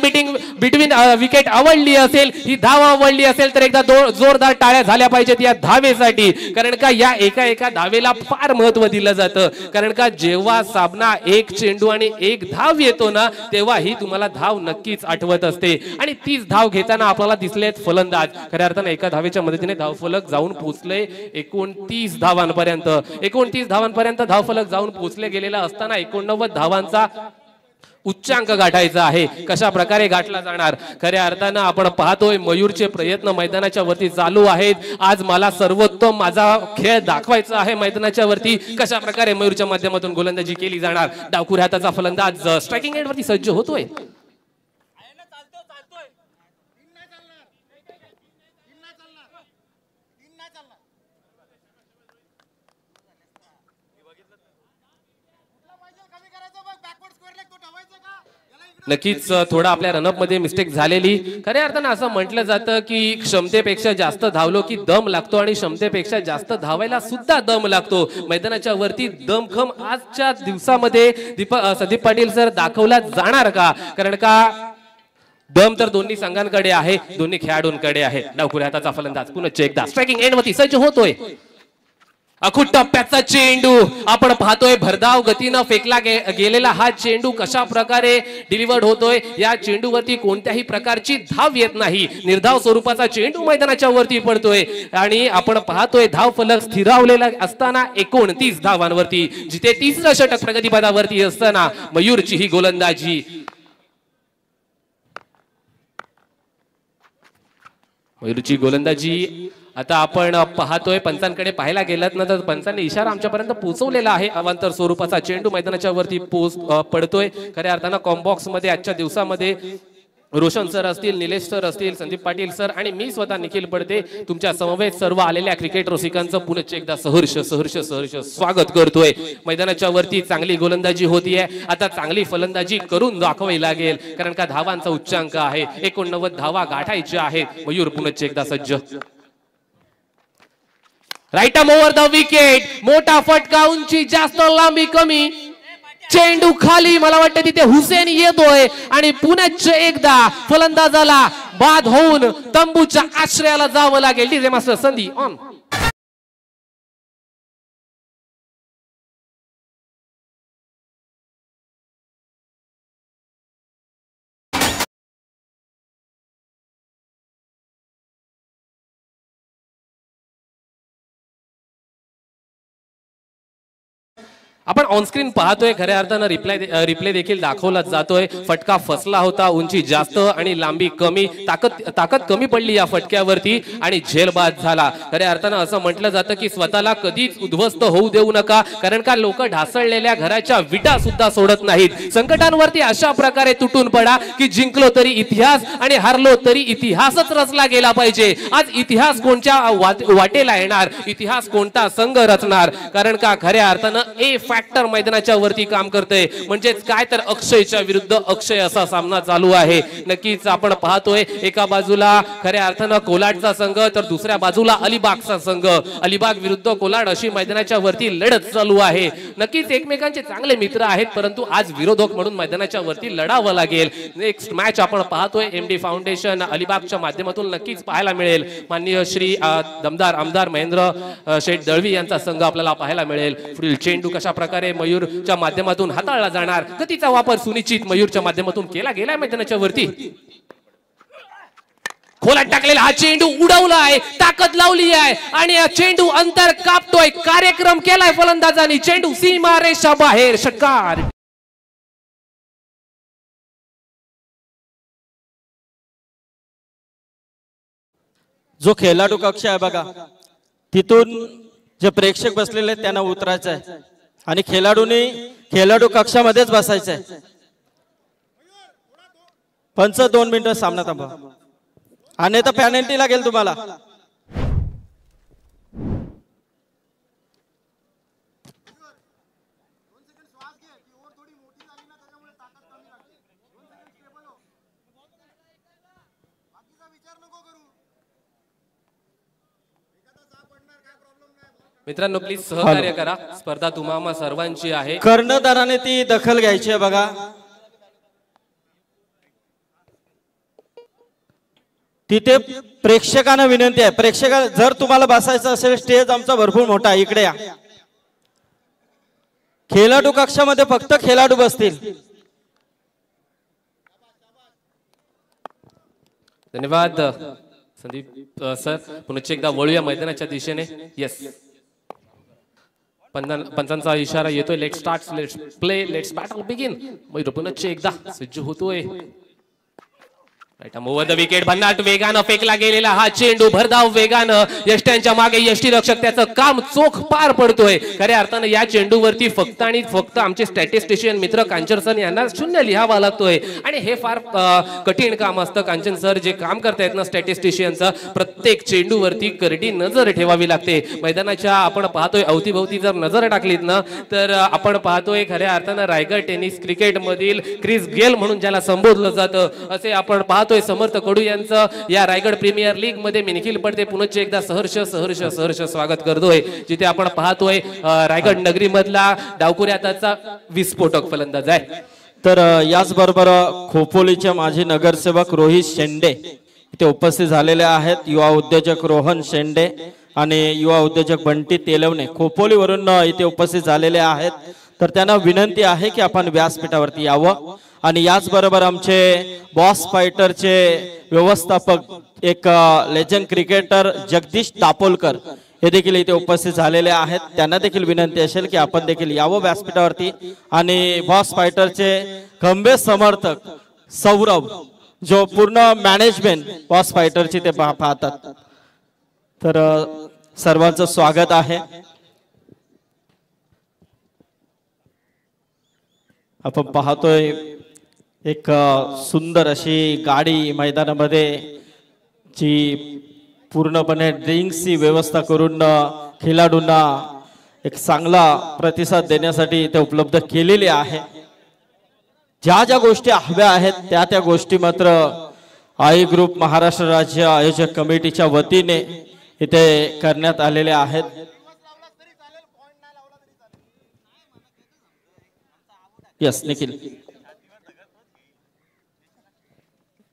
बिटवीन विकेट आवडली असेल, ही धाव आवडली असेल तर एकदा जोरदार टाळ्या झाल्या पाहिजेत या धावेसाठी. कारण का या एका धावेला फार महत्व दिलं जातं. कारण का जेव्हा सामना एक चेंडू आणि एक धाव येतो ना, तेव्हा ही तुम्हाला धाव नक्कीच आठवत असते. आणि तीच धाव घेताना आपल्याला दिसलेत फलंदाज. खऱ्या अर्थानं एका धावेच्या मदतीने धावफलक जाऊन पोहोचले 29 धावांपर्यंत. 29 धावांपर्यंत धावफलक जाऊन पोहोचले गेलेला असताना 89 धावांचा उच्चांक गाठायचा आहे. कशा प्रकारे गाठला जाणार. खऱ्या अर्थानं आपण पाहतोय मयूरचे प्रयत्न मैदानाच्या वरती चालू आहेत. आज मला सर्वोत्तम माझा खेळ दाखवायचा आहे मैदानाच्या वरती. कशा प्रकारे मयूरच्या माध्यमातून गोलंदाजी केली जाणार. डावखुऱ्या हाताचा फलंदाज स्ट्रायकिंग एंड वरती सज्ज होतोय. नक्कीच थोडा आपल्या रनअप मध्ये मिस्टेक झालेली. खऱ्या अर्थानं असं म्हटलं जातं की क्षमतेपेक्षा जास्त धावलो की दम लागतो आणि क्षमतेपेक्षा जास्त धावायला सुद्धा दम लागतो. मैदानाच्या वरती दमखम आजच्या दिवसामध्ये संदीप पाटील सर दाखवला जाणार का. कारण का दम तर दोन्ही संघांकडे आहे, दोन्ही खेळाडूंकडे आहे. डावखुऱ्या हाताचा फलंदाज पुनश्च एकदा स्ट्रायकिंग एंड वरती सज्ज होतोय. अखूट टप्प्याचा चेंडू आपण पाहतोय. भरधाव गतीनं फेकला गेलेला हा चेंडू कशा प्रकारे डिलिव्हर्ड होतोय. या चेंडूवरती कोणत्याही प्रकारची धाव येत नाही. निर्धाव स्वरूपाचा चेंडू मैदानाच्या वरती पडतोय आणि आपण पाहतोय धाव फलक स्थिरावलेला असताना 29 धावांवरती, जिथे तिसरं षटक प्रगतीपदावरती असताना मयूरची ही गोलंदाजी. मयूरची गोलंदाजी आता आपण पाहतोय. पंचांकडे पाहायला गेलात ना तर पंचांनी इशारा आमच्यापर्यंत पोहोचवलेला आहे. अवांतर स्वरूपाचा चेंडू मैदानाच्या वरती पडतोय. खऱ्या अर्थानं कॉम्बॉक्स मध्ये आजच्या दिवसामध्ये रोशन सर असतील, निलेश सर असतील, संदीप पाटील सर आणि मी स्वतः निखिल पडते तुमच्या समवेत सर्व आलेल्या क्रिकेट रसिकांचं पुनश्च एकदा सहर्ष स्वागत करतोय. मैदानाच्या वरती चांगली गोलंदाजी होतीये. आता चांगली फलंदाजी करून दाखवावी लागेल, कारण का धावांचा उच्चांक आहे. 89 धावा गाठायच्या आहेत. मयूर पुनश्च एकदा सज्ज. Right arm over the wicket. मोठा फटका, उंची जास्त, लांबी कमी. चेंडू खाली, मला वाटतं तिथे हुसेन येतोय आणि पुनश्च एकदा फलंदाजाला बाद होऊन तंबूच्या आश्रयाला जावं लागेल. डीजे मास्टर संधी ऑन. आपण ऑनस्क्रीन पाहतोय, खऱ्या अर्थानं रिप्ले देखील दाखवला जातोय. फटका फसला होता, उंची जास्त आणि लांबी कमी, ताकद कमी पडली या फटक्यावरती आणि झेलबाद झाला. खऱ्या अर्थानं असं म्हटलं जातं की स्वतःला कधीच उद्ध्वस्त होऊ देऊ नका, कारण का लोक ढासळलेल्या घराच्या विटा सुद्धा सोडत नाहीत. संकटांवरती अशा प्रकारे तुटून पडा की जिंकलो तरी इतिहास आणि हारलो तरी इतिहासच रचला गेला पाहिजे. आज इतिहास कोणत्या वाटेला येणार, इतिहास कोणता संघ रचणार, कारण का खऱ्या अर्थानं ए फॅक्टर मैदानाच्या वरती काम करतंय. म्हणजेच काय तर अक्षयच्या विरुद्ध अक्षय असा सामना चालू आहे. नक्कीच आपण पाहतोय एका बाजूला खऱ्या अर्थानं कोलाडचा संघ तर दुसऱ्या बाजूला अलिबागचा संघ. अलिबाग विरुद्ध कोलाड अशी मैदानाच्या वरती लढत चालू आहे. नक्कीच एकमेकांचे चांगले मित्र आहेत, परंतु आज विरोधक म्हणून मैदानाच्या वरती लढावं लागेल. नेक्स्ट मॅच आपण पाहतोय एमडी फाउंडेशन अलिबागच्या माध्यमातून नक्कीच पाहायला मिळेल. माननीय श्री दमदार आमदार महेंद्र शेठ दळवी यांचा संघ आपल्याला पाहायला मिळेल. पुढील चेंडू कशा प्रकारे मयूरच्या माध्यमातून हाताळला जाणार, गतीचा वापर सुनिश्चित मयूरच्या माध्यमातून केला गेलाय मैदानाच्या वरती. खोलात टाकलेला हा चेंडू उडवला आहे, ताकद लावली आहे आणि हा चेंडू अंतर कापतोय. कार्यक्रम केलाय फलंदाजांनी, चेंडू सीमा रेषा बाहेर, षटकार. जो खेळाडू कक्ष आहे बघा, तिथून जे प्रेक्षक बसलेले आहेत त्यांना उतरायचं आहे आणि खेळाडू कक्षामध्येच बसायचं आहे. पंच 2 मिनिटं सामना थांबा, आणि तर पॅनल्टी लागेल तुम्हाला. मित्रांनो प्लीज सहकार्य करा, स्पर्धा तुम्हा सर्वांची आहे. कर्णधाराने ती दखल घ्यायची आहे बघा. तिथे प्रेक्षकांना विनंती आहे, प्रेक्षक जर तुम्हाला बसायचं असेल, स्टेज आमचा भरपूर मोठा आहे, इकडे या. खेळाडू कक्षामध्ये फक्त खेळाडू बसतील. धन्यवाद संदीप सर. पुन्हा एकदा वळूया मैदानाच्या दिशेने. येस, पंचांचा इशारा येतोय. Let's start, let's play, let's battle begin. Mayur पुन्हा एकदा सज्ज होतोय. विकेट भन्नाट वेगानं फेकला गेलेला हा चेंडू भरधाव वेगानं यष्ट्यांच्या मागे यष्टी रक्षक त्याचं काम चोख पार पडतोय. खऱ्या अर्थानं या चेंडूवरती फक्त आणि फक्त आमचे स्टॅटिस्टिशियन मित्र कांचन सर यांना 0 लिहावा लागतोय आणि हे फार कठीण काम असतं. कांचन सर जे काम करतायत ना स्टॅटिस्टिशियनचं, प्रत्येक चेंडूवरती करडी नजर ठेवावी लागते. मैदानाच्या आपण पाहतोय अवतीभवती जर नजर टाकलीत ना तर आपण पाहतोय खऱ्या अर्थानं रायगड टेनिस क्रिकेट मधील क्रिस गेल म्हणून ज्याला संबोधलं जातं असे आपण पाहतो. समर्थ कडू यांचं या रायगड प्रीमियर लीग मध्ये मी निखिल पडते पुन्हा एकदा सहर्ष स्वागत करतोय. जिथे आपण पाहतोय रायगड नगरी मधला डावकुऱ्याचा विस्फोटक फलंदाज आहे. तर याचबरोबर खोपोलीचे माजी नगरसेवक रोहित शेंडे इथे उपस्थित झालेले आहेत. युवा उद्योजक रोहन शेंडे आणि युवा उद्योजक बंटी तेलवणे खोपोलीवरून इथे उपस्थित झालेले आहेत. तर त्यांना विनंती आहे की आपण व्यासपीठावरती यावं. आणि याचबरोबर आमचे बॉस फायटरचे व्यवस्थापक एक लेजंड क्रिकेटर जगदीश दापोलकर हे देखील इथे उपस्थित झालेले आहेत. त्यांना देखील विनंती असेल की आपण देखील यावं व्यासपीठावरती. आणि बॉस फायटरचे खंबे समर्थक सौरभ, जो पूर्ण मॅनेजमेंट बॉस फायटरची ते पाहतात. तर सर्वांचं स्वागत आहे. आपण पाहतोय एक सुंदर अशी गाडी मैदानामध्ये जी पूर्णपणे ड्रिंक्सची व्यवस्था करून खेळाडूंना एक चांगला प्रतिसाद देण्यासाठी इथे उपलब्ध केलेली आहे. ज्या ज्या गोष्टी हव्या आहेत त्या गोष्टी मात्र आई ग्रुप महाराष्ट्र राज्य आयोजक कमिटीच्या वतीने इथे करण्यात आलेल्या आहेत. Yes Nikhil.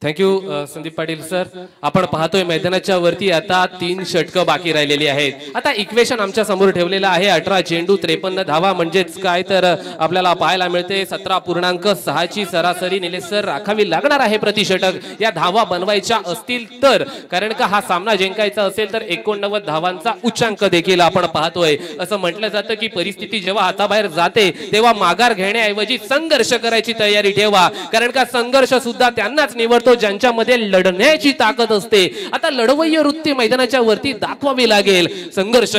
Thank you Sandeep Patil sir. आपण पाहतोय मैदानाच्या वरती आता 3 षटकं बाकी राहिलेली आहेत. आता इक्वेशन आमच्या समोर ठेवलेलं आहे. 18 चेंडू 53 धावा, म्हणजेच काय तर आपल्याला पाहायला मिळते 17.6 ची सरासरी निलेश सर राखावी लागणार आहे प्रति षटक. या धावा बनवायच्या असतील तर, कारण का हा सामना जिंकायचा असेल तर 89 धावांचा उच्चांक देखील आपण पाहतोय. असं म्हटलं जातं की परिस्थिती जेव्हा हाताबाहेर जाते तेव्हा माघार घेण्याऐवजी संघर्ष करायची तयारी ठेवा, कारण का संघर्ष सुद्धा त्यांनाच निवडतो ज्यांच्यामध्ये लढण्याची ताकद असते. आता लढवय्य वृत्ती मैदानाच्या वरती दाखवावी लागेल, संघर्ष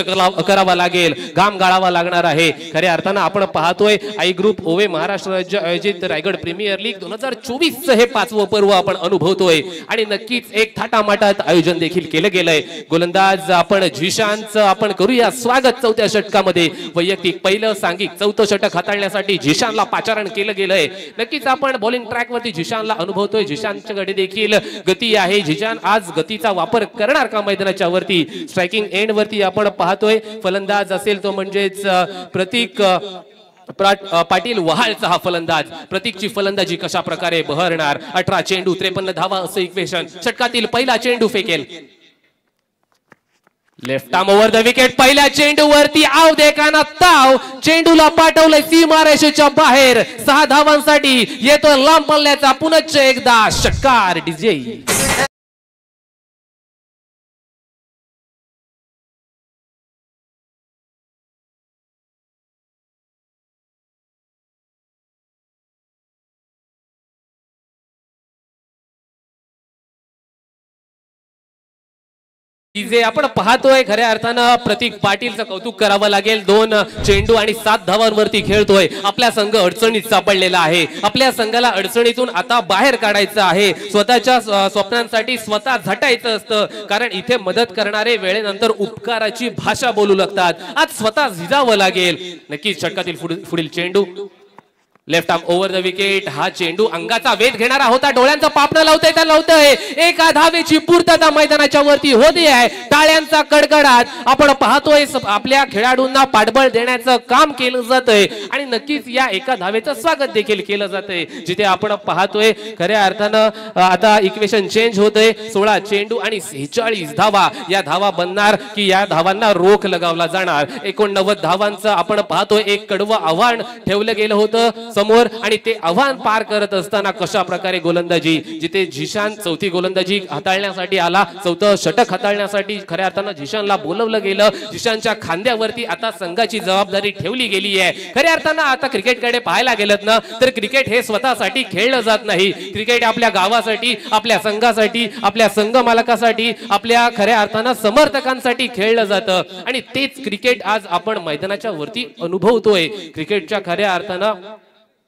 करावा लागेल, घाम गाळावा लागणार आहे. खऱ्या अर्थानं आपण पाहतोय आई ग्रुप ओवे महाराष्ट्र राज्य आयोजित रायगड प्रीमियर लीग 2024 हे 5वं पर्व आपण अनुभवतोय आणि नक्कीच एक थाटामाटात आयोजन देखील केलं गेलंय. गोलंदाज आपण झिशानचं आपण करूया स्वागत. 4थ्या षटकामध्ये वैयक्तिक पहिलं सांघिक 4थं षटक हाताळण्यासाठी झिशानला पाचारण केलं गेलंय. नक्कीच आपण बॉलिंग ट्रॅक वरती झिशानला अनुभवतोय. झिशानच्या कडे देखील गती आहे. झिशान आज गतीचा वापर करणार का मैदानाच्या वरती? स्ट्रायकिंग एंड वरती आपण पाहतोय फलंदाज असेल तो म्हणजेच प्रतीक पाटील वहाळचा हा फलंदाज. प्रतीकची फलंदाजी कशा प्रकारे बहरणार? 18 चेंडू 53 धावा असं इक्वेशन. षटकातील पहिला चेंडू फेकेल. Left arm over the wicket. पहिल्या चेंडूवरती आव देखाना ताव. चेंडूला पाठवलंय सीमारेषेच्या बाहेर. 6 धावांसाठी येतो लांब पल्ल्याचा पुनश्च एकदा षटकार. डीजे जे आपण पाहतोय खऱ्या अर्थानं प्रतीक पाटीलचं कौतुक करावं लागेल. 2 चेंडू आणि 7 धावांवरती खेळतोय. आपला संघ अडचणीत सापडलेला आहे. आपल्या संघाला अडचणीतून आता बाहेर काढायचं आहे. स्वतःच्या स्वप्नांसाठी स्वतः झटायचं असतं, कारण इथे मदत करणारे वेळेनंतर उपकाराची भाषा बोलू लागतात. आज स्वतः झिजावं लागेल. नक्कीच षटकातील पुढील चेंडू left arm over the wicket. हा चेंडू अंगाचा वेध घेणारा होता. डोळ्यांचा पापणं लावतंय. एका धावेची पूर्तता मैदानाच्या वरती होते आहे. टाळ्यांचा कडकडाट आपण पाहतोय. आपल्या खेळाडूंना पाठबळ देण्याचं काम केलं जातंय आणि नक्कीच या एका धावेचं स्वागत देखील केलं जातंय. जिथे आपण पाहतोय खऱ्या अर्थानं आता इक्वेशन चेंज होतंय. 16 चेंडू आणि 46 धावा. या धावा बनणार की या धावांना रोख लगावला जाणार? 89 धावांचं आपण पाहतोय एक कडवं आव्हान ठेवलं गेलं होतं समोर आणि ते आव्हान पार करत असताना कशा प्रकारे गोलंदाजी, जिथे झिशान 4थी गोलंदाजी हाताळण्यासाठी आला, 4थं षटक हाताळण्यासाठी खऱ्या अर्थानं झिशानला बोलवलं गेलं. झिशानच्या खांद्यावरती आता संघाची जबाबदारी ठेवली गेली आहे. खऱ्या अर्थानं आता क्रिकेटकडे पाहायला गेलं ना तर क्रिकेट हे स्वतःसाठी खेळलं जात नाही. क्रिकेट आपल्या गावासाठी, आपल्या संघासाठी, आपल्या संघ मालकासाठी, आपल्या खऱ्या अर्थानं समर्थकांसाठी खेळलं जातं आणि तेच क्रिकेट आज आपण मैदानाच्या वरती अनुभवतोय. क्रिकेटच्या खऱ्या अर्थानं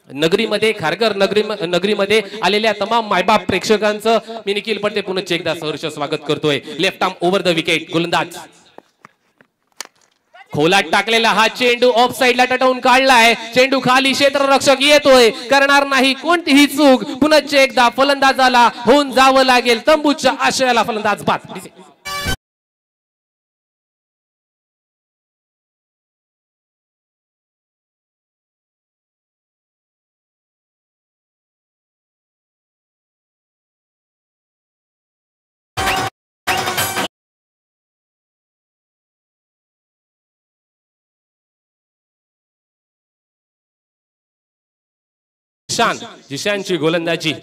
नगरीमध्ये खारघर नगरीमध्ये आलेल्या तमाम मायबाप प्रेक्षकांचं मी निखिल पडते पुन्हा एकदा सहर्ष स्वागत करतोय. Left arm over the wicket. गोलंदाज खोलात टाकलेला हा चेंडू ऑफ साइडला टटवून काढलाय. चेंडू खाली क्षेत्ररक्षक येतोय, करणार नाही कोणतीही चूक. पुन्हा एकदा फलंदाजाला होऊन जावं लागेल. तंबूच्या आशयाला फलंदाज बाद. झिशानची गोलंदाजी.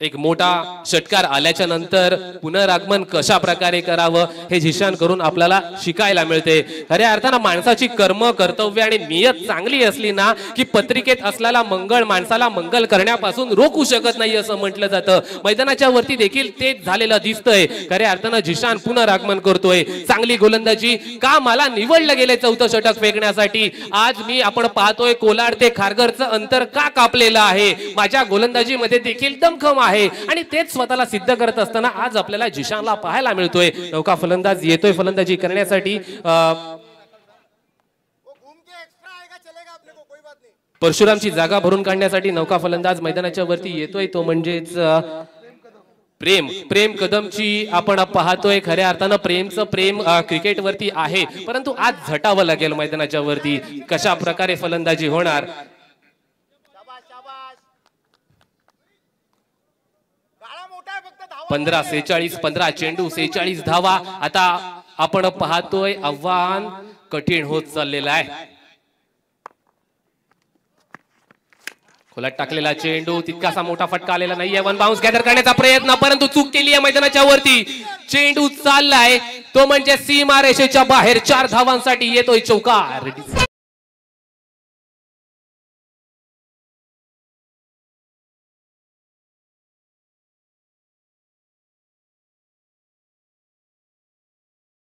एक मोठा षटकार आल्याच्या नंतर पुनरागमन कशा प्रकारे करावं हे झिशान करून आपल्याला शिकायला मिळते. खऱ्या अर्थानं माणसाची कर्म, कर्तव्य आणि नियत चांगली असली ना की पत्रिकेत असलेला मंगळ माणसाला मंगल करण्यापासून रोखू शकत नाही असं म्हटलं जातं. मैदानाच्या वरती देखील तेच झालेलं दिसतंय. खऱ्या अर्थानं झिशान पुनरागमन करतोय. चांगली गोलंदाजी. का मला निवडलं गेले 4थं षटक फेकण्यासाठी? आज मी आपण पाहतोय कोलाड ते खारघरचं अंतर का कापलेलं आहे? माझ्या गोलंदाजीमध्ये देखील दमखम आहे आणि तेच स्वतःला सिद्ध करत असताना आज आपल्याला झिशानला पाहायला मिळतोय. नौका फलंदाज येतोय फलंदाजी करण्यासाठी. परशुरामची जागा भरून काढण्यासाठी नौका फलंदाज मैदानाच्या वरती येतोय. तो म्हणजेच प्रेम कदमची आपण पाहतोय. खऱ्या अर्थानं प्रेमचं प्रेम क्रिकेट वरती आहे, परंतु आज झटावं लागेल मैदानाच्या वरती. कशा प्रकारे फलंदाजी होणार? 15-46 15 चेंडू 46 धावा. आता आपण पाहतोय आव्हान कठीण होत चाललेलं आहे. खोलात टाकलेला चेंडू तितकासा मोठा फटका आलेला नाहीये. वन बाउन्स गॅदर करण्याचा प्रयत्न परंतु चूक केली आहे मैदानाच्या वरती. चेंडू चाललाय तो म्हणजे सीमा रेषेच्या बाहेर. 4 धावांसाठी येतोय चौकार.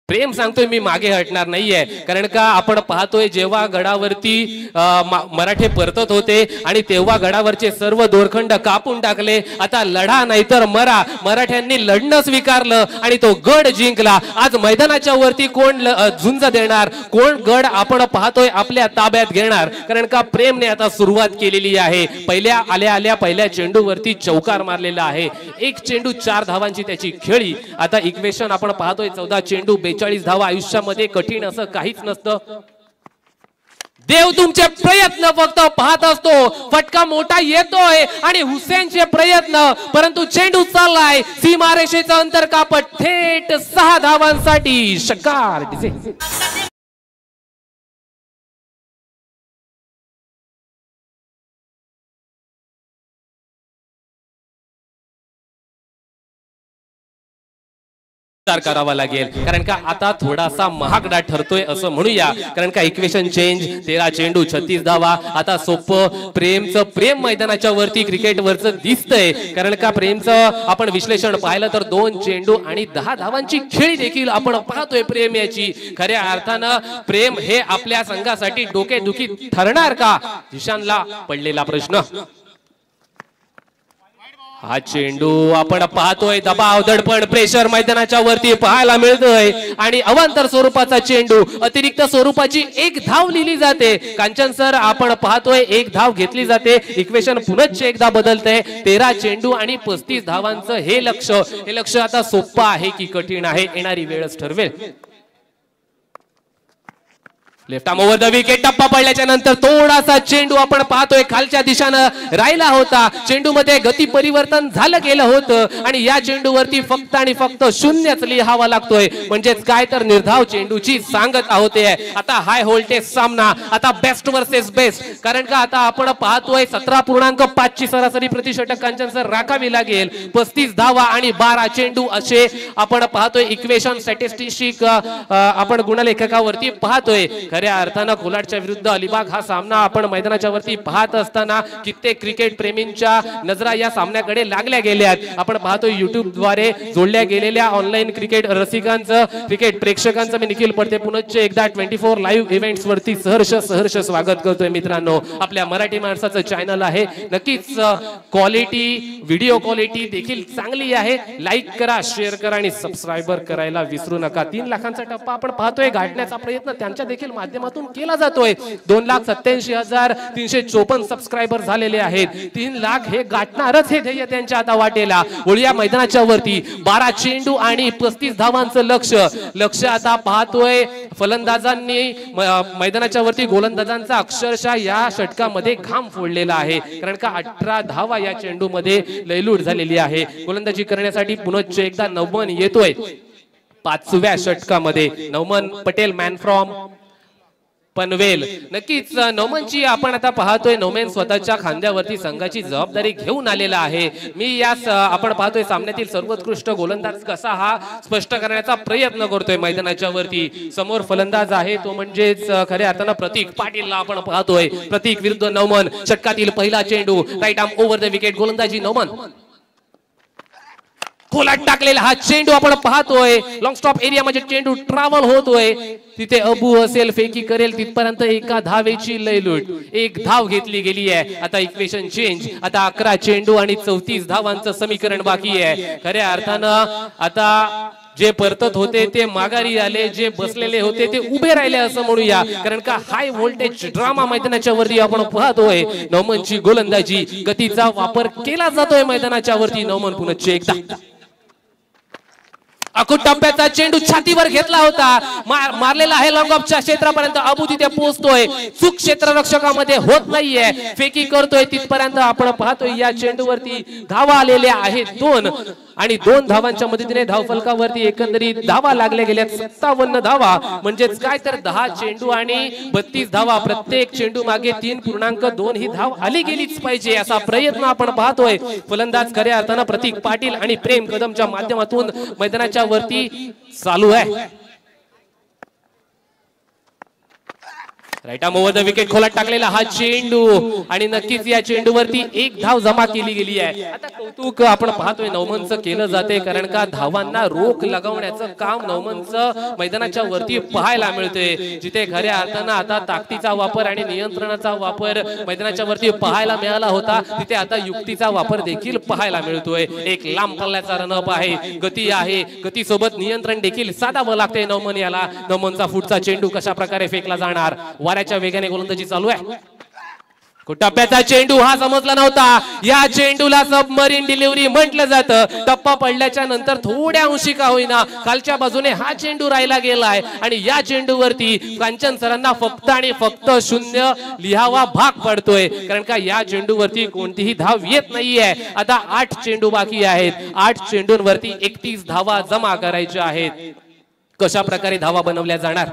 प्रेम सांगतोय मी मागे हटणार नाहीये. कारण का आपण पाहतोय जेव्हा गडावरती मराठे परतत होते आणि तेव्हा गडावरचे सर्व दोरखंड कापून टाकले. आता लढा नाहीतर मरा. मराठ्यांनी लढणं स्वीकारलं आणि तो गड जिंकला. आज मैदानाच्या वरती कोण झुंज देणार, कोण गड आपण पाहतोय आपल्या ताब्यात घेणार. कारण का प्रेमने आता सुरुवात केलेली आहे. पहिल्या चेंडूवरती चौकार मारलेला आहे. एक चेंडू 4 धावांची त्याची खेळी. आता इक्वेशन आपण पाहतोय 14 चेंडू 42 धावा. आयुष्यामध्ये कठीण असं काहीच नसतं. देव तुमचे प्रयत्न फक्त पाहत असतो. फटका मोठा येतोय आणि हुसेनचे प्रयत्न परंतु चेंडू चाललाय. सीमारेषेचं अंतर कापत थेट 6 धावांसाठी षटकार. करावा लागेल. कारण का आता थोडासा महागडा ठरतोय असं म्हणूया. कारण का इक्वेशन चेंज. 13 चेंडू 36 धावा. आता सोपं प्रेम मैदानाच्या वरती क्रिकेट वरचं दिसतंय. कारण का प्रेमचं आपण विश्लेषण पाहिलं तर 2 चेंडू आणि 10 धावांची खेळी देखील आपण पाहतोय प्रेम याची. खऱ्या अर्थानं प्रेम हे आपल्या संघासाठी डोकेदुखी ठरणार का, ईशानला पडलेला प्रश्न. हा चेंडू आपण पाहतोय दबाव दडपण प्रेशर मैदानाच्या वरती पाहायला मिळतोय आणि अवांतर स्वरूपाचा चेंडू. अतिरिक्त स्वरूपाची 1 धाव लिहिली जाते. कांचन सर आपण पाहतोय 1 धाव घेतली जाते. इक्वेशन पुनश्च एकदा बदलतंय. 13 चेंडू आणि 35 धावांचं हे लक्ष आता सोपं आहे की कठीण आहे येणारी वेळच ठरवेल. Left arm over the wicket. टप्पा पडल्याच्या नंतर थोडासा चेंडू आपण पाहतोय खालच्या दिशेनं राहिला होता. चेंडू मध्ये गती परिवर्तन झालं गेलं होतं आणि या चेंडूवरती फक्त आणि फक्त 0च लिहावा लागतोय. म्हणजेच काय तर निर्धाव चेंडूची सांगत आहोत. आता हाय व्होल्टेज सामना. आता बेस्ट वर्सेस बेस्ट. कारण का आता आपण पाहतोय 17.5 ची सरासरी प्रतिषटक कांचन सर राखावी लागेल. 35 धावा आणि 12 चेंडू असे आपण पाहतोय. इक्वेशन स्टॅटिस्टिक आपण गुणलेखकावरती पाहतोय. खऱ्या अर्थानं कोलाडच्या विरुद्ध अलिबाग हा सामना आपण मैदानाच्या वरती पाहत असताना कित्येक क्रिकेट प्रेमींच्या नजरा या सामन्याकडे लागल्या गेल्यात. आपण पाहतोय YouTube द्वारे जोडल्या गेलेल्या ऑनलाईन क्रिकेट रसिकांचं क्रिकेट प्रेक्षकांचं मी निखिल पडते पुनश्च एकदा 24 लाईव्ह इव्हेंट्स वरती सहर्ष स्वागत करतोय. मित्रांनो आपल्या मराठी माणसाचं चॅनल आहे. नक्कीच क्वालिटी व्हिडिओ क्वालिटी देखील चांगली आहे. लाईक करा, शेअर करा आणि सबस्क्रायबर करायला विसरू नका. 3 लाखांचा टप्पा आपण पाहतोय गाठण्याचा प्रयत्न त्यांच्या देखील माध्यमातून केला जातोय. 2,87,354 सबस्क्रायबर झालेले आहेत. 3 लाख हे गाठणारच हे ध्येय त्यांच्या आता वाटेला. वळूया मैदानाच्या वरती. 12 चेंडू आणि 35 धावांचं लक्ष आता पाहतोय. फलंदाजांनी मैदानाच्या वरती गोलंदाजांचा अक्षरशः या षटकामध्ये घाम फोडलेला आहे. कारण का 18 धावा या चेंडू मध्ये लयलूट झालेली आहे. गोलंदाजी करण्यासाठी पुनश्च एकदा नवमन येतोय 5व्या षटकामध्ये. नवमन पटेल मॅन फ्रॉम पनवेल. नक्कीच नौमनची आपण आता पाहतोय. नौमन स्वतःच्या खांद्यावरती संघाची जबाबदारी घेऊन आलेला आहे. मी यास आपण पाहतोय सामन्यातील सर्वोत्कृष्ट गोलंदाज कसा हा स्पष्ट करण्याचा प्रयत्न करतोय. मैदानाच्या वरती समोर फलंदाज आहे तो म्हणजेच खऱ्या अर्थानं प्रतीक पाटीलला आपण पाहतोय. प्रतीक विरुद्ध नौमन. षटकातील पहिला चेंडू right arm over the wicket. गोलंदाजी नौमन. खोलात टाकलेला हा चेंडू आपण पाहतोय. लॉंग स्टॉप एरिया मध्ये चेंडू ट्रॅव्हल होतोय. तिथे अबू असेल फेकी करेल तिथपर्यंत 1 धावेची लयलूट. 1 धाव घेतली गेली आहे. आता इक्वेशन चेंज. आता 11 चेंडू आणि 34 धावांचं समीकरण बाकी आहे. खऱ्या अर्थानं आता जे परतत होते ते माघारी आले. जे बसलेले होते ते उभे राहिले असं म्हणूया. कारण का हाय व्होल्टेज ड्रामा मैदानाच्या वरती आपण पाहतोय. नौमनची गोलंदाजी गतीचा वापर केला जातोय मैदानाच्या वरती. नौमन पुनश्च एकदा. अकुट टप्प्याचा चेंडू छातीवर घेतला होता. मारलेला आहे लॉंग ऑफच्या क्षेत्रापर्यंत. अबू तिथे पोहोचतोय. चूक क्षेत्ररक्षकामध्ये होत नाहीये. फेकी करतोय तिथपर्यंत आपण पाहतोय. या चेंडूवरती धावा आलेल्या आहेत 2. आणि 2 धावांच्या मदतीने धावफलकावरती एकंदरीत धावा लागल्या गेल्या 57 धावा, म्हणजेच काय तर 10 चेंडू आणि 32 धावा, प्रत्येक चेंडू मागे 3.2 ही धाव आली गेलीच पाहिजे असा प्रयत्न आपण पाहतोय. फलंदाज खऱ्या अर्थानं प्रतीक पाटील आणि प्रेम कदमच्या माध्यमातून मैदानाच्या वरती चालू आहे. Right arm over the wicket खोलात टाकलेला हा चेंडू आणि नक्कीच या चेंडूवरती 1 धाव जमा केली गेली आहे. आता कौतुक आपण पाहतोय नवमनचं केलं जाते, कारण का धावांना रोख लगवण्याचं काम नवमनचं मैदानाच्या वरती पाहायला मिळते. जिथे खऱ्या अर्थानं आता ताकदीचा वापर आणि नियंत्रणाचा वापर मैदानाच्या वरती पाहायला मिळाला होता, तिथे आता युक्तीचा वापर देखील पाहायला मिळतोय. एक लांब पल्ल्याचा रनअप आहे, गती आहे, गतीसोबत नियंत्रण देखील साधावं लागते नवमन याला. नवमनचा फुटचा चेंडू कशा प्रकारे फेकला जाणार, वाऱ्याच्या वेगाने गोलंदाजी चालू आहे. टप्प्याचा चेंडू हा समजला नव्हता. या चेंडूला सबमरीन डिलिव्हरी म्हटलं जातं. टप्पा पडल्याच्या नंतर थोड्या अंशी का होईना खालच्या बाजूने हा चेंडू राहिला गेलाय आणि या चेंडूवरती कांचन सरांना फक्त आणि फक्त 0 लिहावा भाग पडतोय, कारण का या चेंडूवरती कोणतीही धाव येत नाहीये. आता 8 चेंडू बाकी आहेत. 8 चेंडूंवरती 31 धावा जमा करायच्या आहेत. कशा प्रकारे धावा बनवल्या जाणार.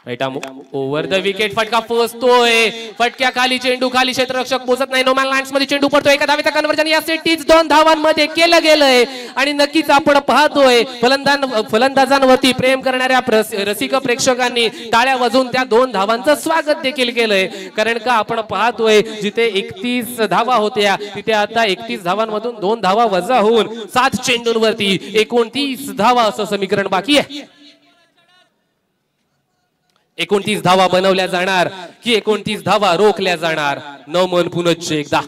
Right arm over the wicket, फटका पोहोचतोय. फटक्या खाली चेंडू खाली, क्षेत्ररक्षक पोहोचत नाही. नो मॅन लँड्स मध्ये चेंडू पडतोय. एका धावेचा कन्व्हर्जन या सेटीच 2 धावांमध्ये केलं गेलंय आणि नक्कीच आपण पाहतोय फलंदाजांवरती प्रेम करणाऱ्या रसिक प्रेक्षकांनी टाळ्या वाजवून त्या 2 धावांचं स्वागत देखील केलंय, कारण का आपण पाहतोय जिथे 31 धावा होत्या तिथे आता 31 धावांमधून 2 धावा वजा होऊन 7 चेंडूंवरती 29 धावा असं समीकरण बाकी आहे. 29 धावा बनवल्या जाणार की 29 धावा रोखल्या जाणार. नवमन पुनश्च एकदा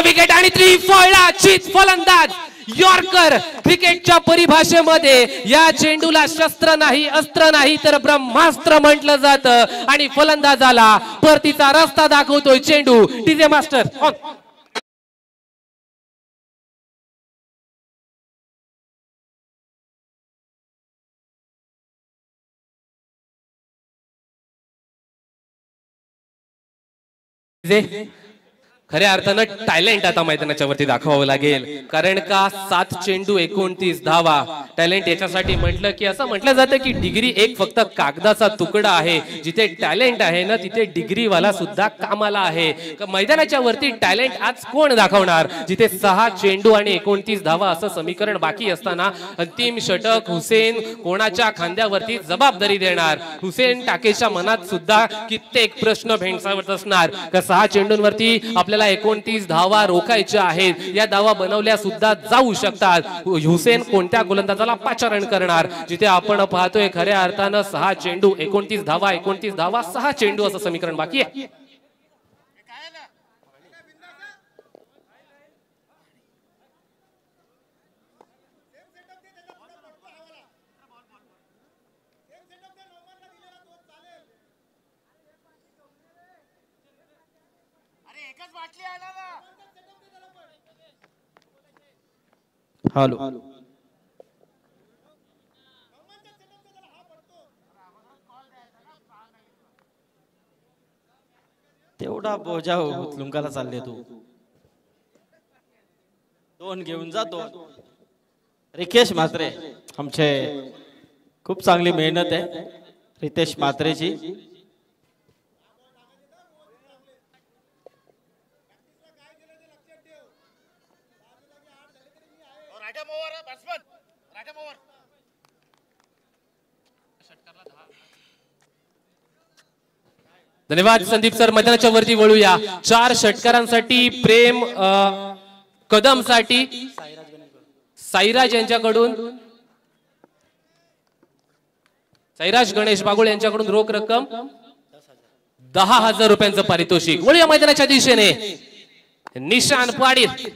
विकेट आणि त्रिफळाचीत फलंदाज यॉर्कर. क्रिकेटच्या परिभाषेमध्ये या चेंडूला शस्त्र नाही, अस्त्र नाही तर ब्रह्मास्त्र म्हटलं जातं आणि फलंदाजाला परतीचा रस्ता दाखवतोय चेंडू. DJ master on. खऱ्या अर्थानं टॅलेंट आता मैदानाच्या वरती दाखवावं लागेल, कारण का 7 चेंडू 29 धावा. टॅलेंट याच्यासाठी म्हटलं की असं म्हटलं जातं की डिग्री एक फक्त कागदाचा तुकडा आहे. जिथे टॅलेंट आहे ना तिथे डिग्रीवाला सुद्धा कामाला आहे. मैदानाच्या वरती टॅलेंट आज कोण दाखवणार. जिथे 6 चेंडू आणि 29 धावा असं समीकरण बाकी असताना अंतिम षटक हुसेन कोणाच्या खांद्यावरती जबाबदारी देणार. हुसेन टाकेच्या मनात सुद्धा कित्येक प्रश्न भेडसावत असणार. 6 चेंडूंवरती आपल्याला 29 धावा रोखायच्या आहेत. या धावा बनवल्या सुद्धा जाऊ शकतात. हुसेन कोणत्या गोलंदाजाला पाचारण करणार. जिथे आपण पाहतोय खऱ्या अर्थानं 6 चेंडू 29 धावा 29 धावा 6 चेंडू असं समीकरण बाकी आहे. हॅलो तेवढा बोजा लुंगाला चालले तू. 2 घेऊन जा. 2 रिकेश म्हात्रे आमचे खूप चांगली मेहनत आहे रितेश म्हात्रेची. धन्यवाद संदीप सर. मैदानाच्या वरती वळूया. 4 षटकारांसाठी प्रेम कदम साठी साईराज यांच्याकडून साईराज गणेश बागुळ यांच्याकडून रोख रक्कम 10,000 रुपयांचं पारितोषिक. वळूया मैदानाच्या दिशेने. निशान पाटील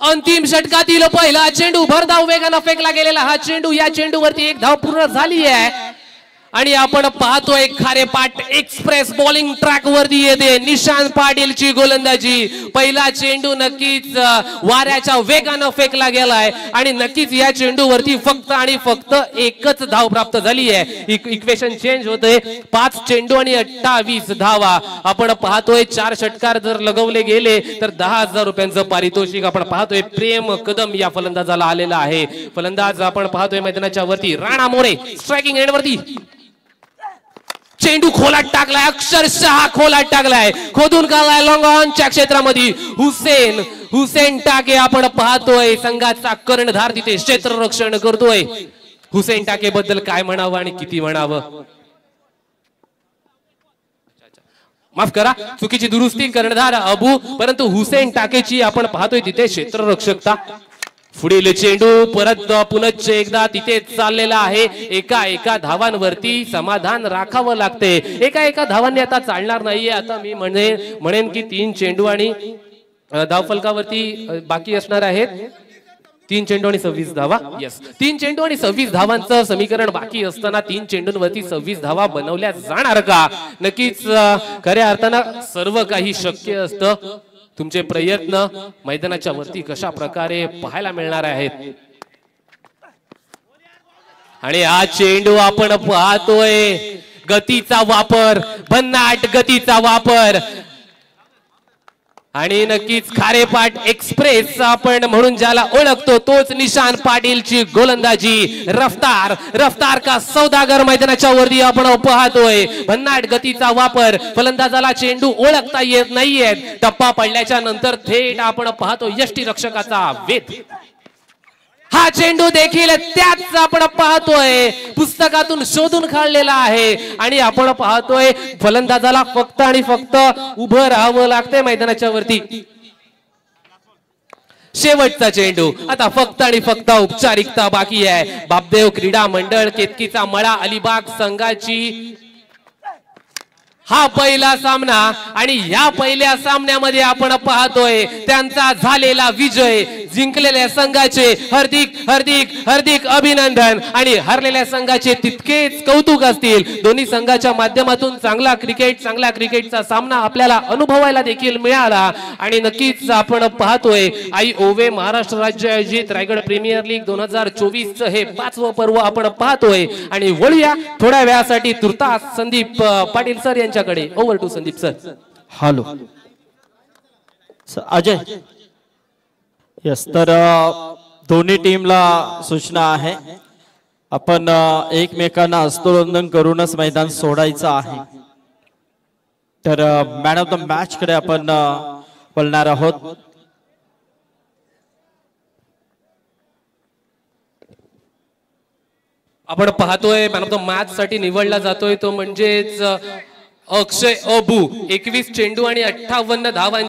अंतिम षटकातील पहिला चेंडू भरधाव वेगानं फेकला गेलेला हा चेंडू. या चेंडूवरती 1 धाव पूर्ण झाली आहे आणि आपण पाहतोय खारेपाट एक्सप्रेस बॉलिंग ट्रॅक वरती येते निशांत पाटीलची गोलंदाजी. पहिला चेंडू नक्कीच वाऱ्याच्या वेगानं फेकला गेलाय आणि नक्कीच या चेंडूवरती फक्त आणि फक्त एकच धाव प्राप्त झाली आहे. इक्वेशन चेंज होते. 5 चेंडू आणि 28 धावा. आपण पाहतोय 4 षटकार जर लगवले गेले तर 10,000 रुपयांचं पारितोषिक आपण पाहतोय प्रेम कदम या फलंदाजाला आलेला आहे. फलंदाज आपण पाहतोय मैदानाच्या वरती राणा मोरे स्ट्रायकिंग एंड वरती. चेंडू खोलात टाकलाय, अक्षरशः खोलात टाकलाय, खोदून काढलाय लॉंग ऑनच्या क्षेत्रामध्ये. हुसेन टाके आपण पाहतोय संघाचा कर्णधार तिथे क्षेत्ररक्षण करतोय. हुसेन टाके बद्दल काय म्हणावं आणि किती म्हणावं. माफ करा, चुकीची दुरुस्ती, कर्णधार अबू, परंतु हुसेन टाकेची आपण पाहतोय तिथे क्षेत्ररक्षकता. पुढील चेंडू परत पुनश्च एकदा तिथे चाललेला आहे. एका धावांवरती समाधान राखावं लागते. एका धावांनी आता चालणार नाहीये. आता मी म्हणेन की 3 चेंडू आणि धावफलकावरती बाकी असणार आहेत. 3 चेंडू आणि 26 धावा. येस, 3 चेंडू आणि 26 धावांचं समीकरण बाकी असताना 3 चेंडूंवरती 26 धावा बनवल्या जाणार का. नक्कीच खऱ्या अर्थानं सर्व काही शक्य असतं. तुमचे प्रयत्न मैदानाच्या वरती कशा प्रकारे पाहायला मिळणार आहेत. आणि हा चेंडू आपण पाहतोय गतीचा वापर, भन्नाट गतीचा वापर. आणि नक्कीच खारेपाट एक्सप्रेस आपण म्हणून ज्याला ओळखतो तोच निशांत पाटीलची गोलंदाजी. रफ्तार का सौदागर मैदानाच्या वरती आपण पाहतोय. भन्नाट गतीचा वापर. फलंदाजाला चेंडू ओळखता येत नाहीये. टप्पा पडल्याच्या नंतर थेट आपण पाहतो यष्टी रक्षकाचा वेध. हा चेंडू देखील त्याच आपण पाहतोय पुस्तकातून शोधून काढलेला आहे. आणि आपण पाहतोय फलंदाजाला फक्त आणि फक्त उभं राहावं लागतंय मैदानाच्या वरती. शेवटचा चेंडू. आता फक्त आणि फक्त औपचारिकता बाकी आहे. बापदेव क्रीडा मंडळ केतकीचा मळा अलिबाग संघाची हा पहिला सामना. आणि या पहिल्या सामन्यामध्ये आपण पाहतोय त्यांचा झालेला विजय. जिंकलेल्या संघाचे हार्दिक अभिनंदन आणि हरलेल्या संघाचे तितकेच कौतुक असतील. दोन्ही संघाच्या माध्यमातून चांगला क्रिकेटचा सामना आपल्याला अनुभवायला देखील मिळाला. आणि नक्कीच आपण पाहतोय आई ओवे महाराष्ट्र राज्य आयोजित रायगड प्रीमियर लीग 2024 हे 5वं पर्व आपण पाहतोय. आणि वळूया थोड्या वेळासाठी तुर्तास संदीप पाटील सर यांच्याकडे. Over to Sandeep sir. Hello Ajay. Yes, तर दोन्ही टीमला सूचना आहे. आपण एकमेकांना हस्तोंदन करूनच मैदान सोडायचं आहे. तर मॅन ऑफ द मॅच कडे आपण बोलणार आहोत. आपण पाहतोय मॅन ऑफ द मॅच साठी निवडला जातोय तो म्हणजेच अक्षय अबू. 21 चेंडू आणि 58 धावा